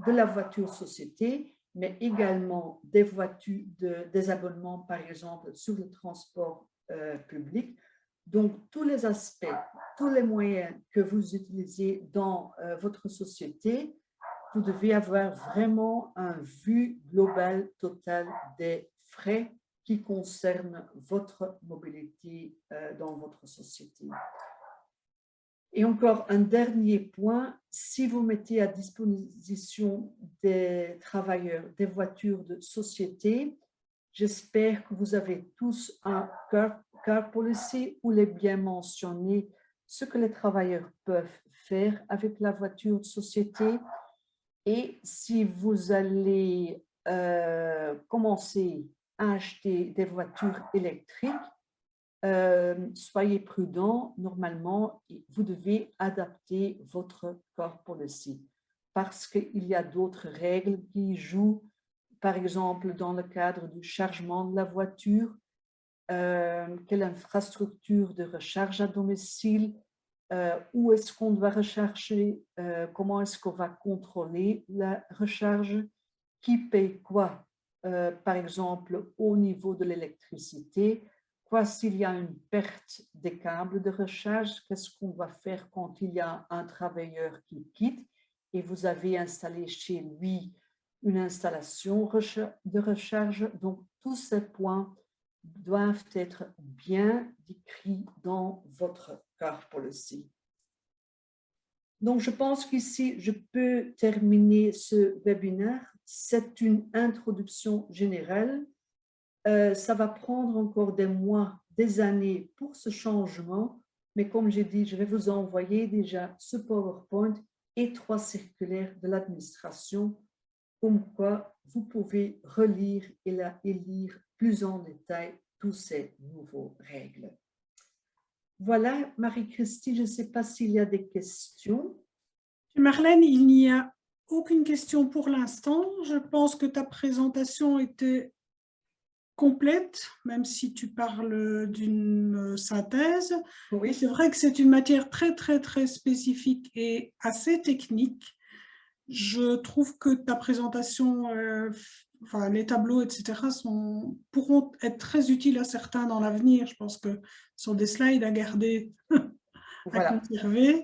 de la voiture société, mais également des voitures, des abonnements, par exemple, sur le transport public. Donc, tous les aspects, tous les moyens que vous utilisez dans votre société, vous devez avoir vraiment une vue globale totale des frais qui concernent votre mobilité dans votre société. Et encore un dernier point, si vous mettez à disposition des travailleurs des voitures de société, j'espère que vous avez tous un car policy où il est bien mentionné ce que les travailleurs peuvent faire avec la voiture de société. Et si vous allez commencer à acheter des voitures électriques, soyez prudents, normalement, vous devez adapter votre car policy parce qu'il y a d'autres règles qui jouent, par exemple, dans le cadre du chargement de la voiture, quelle infrastructure de recharge à domicile, où est-ce qu'on doit recharger, comment est-ce qu'on va contrôler la recharge, qui paye quoi, par exemple, au niveau de l'électricité. Quoi s'il y a une perte des câbles de recharge, qu'est-ce qu'on va faire quand il y a un travailleur qui quitte et vous avez installé chez lui une installation de recharge. Donc, tous ces points doivent être bien décrits dans votre car policy. Donc, je pense qu'ici, je peux terminer ce webinaire. C'est une introduction générale. Ça va prendre encore des mois, des années pour ce changement, mais comme j'ai dit, je vais vous envoyer déjà ce PowerPoint et 3 circulaires de l'administration, comme quoi vous pouvez relire et lire plus en détail tous ces nouvelles règles. Voilà, Marie-Christine, je ne sais pas s'il y a des questions. Marlène, il n'y a aucune question pour l'instant. Je pense que ta présentation était complète, même si tu parles d'une synthèse. Oui. C'est vrai que c'est une matière très, très, très spécifique et assez technique. Je trouve que ta présentation, enfin, les tableaux, etc., pourront être très utiles à certains dans l'avenir. Je pense que ce sont des slides à garder, à conserver.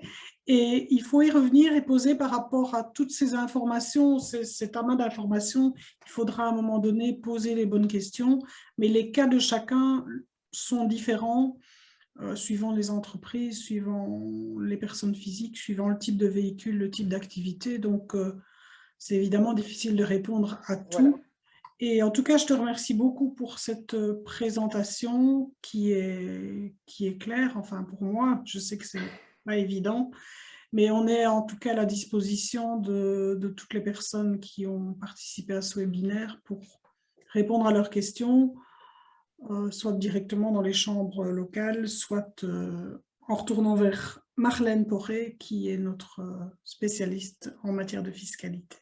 Et il faut y revenir et poser par rapport à toutes ces informations, cet amas d'informations. Il faudra à un moment donné poser les bonnes questions, mais les cas de chacun sont différents suivant les entreprises, suivant les personnes physiques, suivant le type de véhicule, le type d'activité. Donc, c'est évidemment difficile de répondre à tout. Voilà. Et en tout cas, je te remercie beaucoup pour cette présentation qui est claire. Enfin, pour moi, je sais que ce n'est pas évident, mais on est en tout cas à la disposition de toutes les personnes qui ont participé à ce webinaire pour répondre à leurs questions, soit directement dans les chambres locales, soit en retournant vers Marlène Poré, qui est notre spécialiste en matière de fiscalité.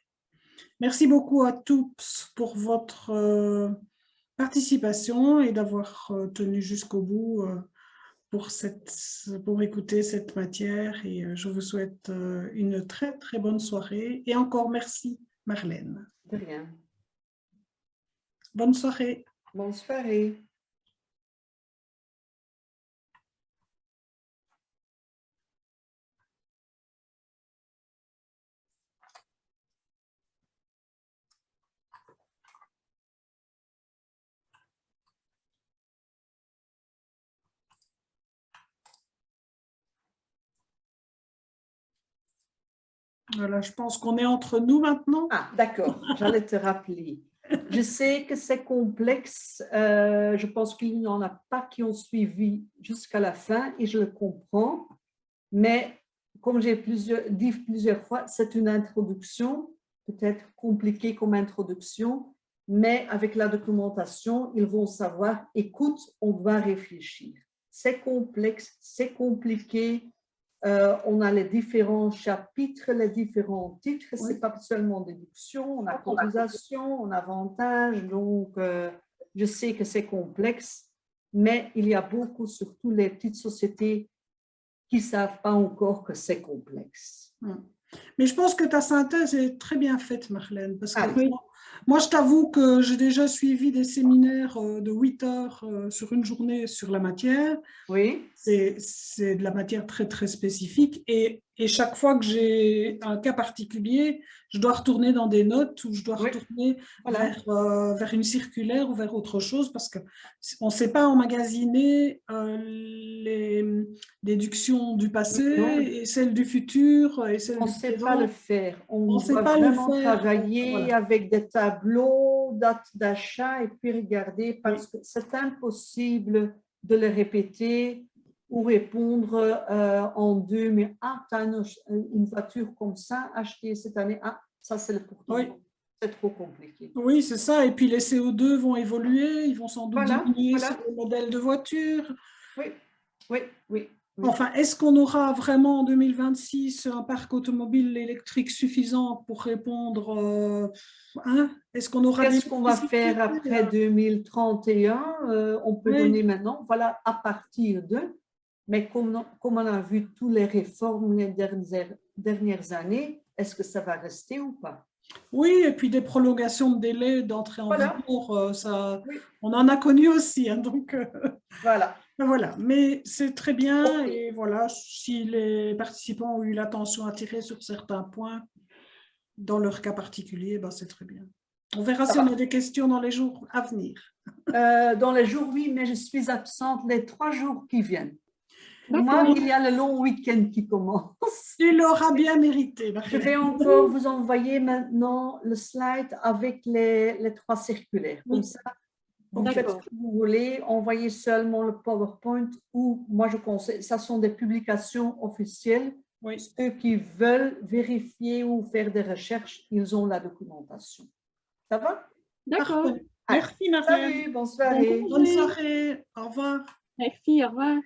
Merci beaucoup à tous pour votre participation et d'avoir tenu jusqu'au bout pour écouter cette matière. Et je vous souhaite une très, très bonne soirée. Et encore merci, Marlène. De rien. Bonne soirée. Bonne soirée. Voilà, je pense qu'on est entre nous maintenant. Ah, d'accord, j'allais te rappeler. Je sais que c'est complexe. Je pense qu'il n'y en a pas qui ont suivi jusqu'à la fin et je le comprends. Mais comme j'ai dit plusieurs fois, c'est une introduction, peut-être compliquée comme introduction, mais avec la documentation, ils vont savoir, écoute, on doit réfléchir. C'est complexe, c'est compliqué. On a les différents chapitres, les différents titres. Oui. Ce n'est pas seulement déduction, on a cotisation, on a avantage. Donc, je sais que c'est complexe, mais il y a beaucoup, surtout les petites sociétés, qui ne savent pas encore que c'est complexe. Mais je pense que ta synthèse est très bien faite, Marlène, parce que Moi, je t'avoue que j'ai déjà suivi des séminaires de 8 heures sur une journée sur la matière. Oui, C'est de la matière très, très spécifique. Et chaque fois que j'ai un cas particulier, je dois retourner dans des notes ou je dois oui, retourner voilà. vers une circulaire ou vers autre chose parce qu'on ne sait pas emmagasiner les déductions du passé Non, et celles du futur et celles on ne du sait pas le présent. faire. On On ne sait doit pas le vraiment faire. travailler Voilà. avec des tableaux, dates d'achat et puis regarder parce Oui. que c'est impossible de le répéter ou répondre en deux. Mais tu as une voiture comme ça achetée cette année. Ah, ça c'est pour tout le Oui. monde. C'est trop compliqué. Oui, c'est ça. Et puis les CO2 vont évoluer, ils vont sans doute Voilà, diminuer voilà. sur le modèle de voiture. Oui, oui, oui, oui. Enfin, est-ce qu'on aura vraiment en 2026 un parc automobile électrique suffisant pour répondre hein? Est-ce qu'on aura de Qu'est-ce qu'on va l'électricité faire après 2031? On peut donner Oui, maintenant, voilà, à partir de, mais comme on a vu toutes les réformes les dernières années, est-ce que ça va rester ou pas? oui, et puis des prolongations de délai d'entrée en Voilà, vigueur, ça, oui, on en a connu aussi. Hein, donc, voilà. voilà, mais c'est très bien. OK. Et voilà, si les participants ont eu l'attention attirée sur certains points, dans leur cas particulier, ben c'est très bien. On verra Ça si on va. a des questions dans les jours à venir. Dans les jours, oui, mais je suis absente les 3 jours qui viennent. Pour moi, D'accord. il y a le long week-end qui commence. Tu l'auras bien mérité, Je vais Marie-Hélène. encore vous envoyer maintenant le slide avec les 3 circulaires. Comme Oui. ça, vous faites ce D'accord. que vous voulez, envoyez seulement le PowerPoint ou moi je conseille, ça sont des publications officielles. Oui. Ceux qui veulent vérifier ou faire des recherches, ils ont la documentation. Ça va? D'accord. Parfait. Merci, Marie-Hélène. Salut, bonne soirée. Bonne soirée. Au revoir. Merci, au revoir.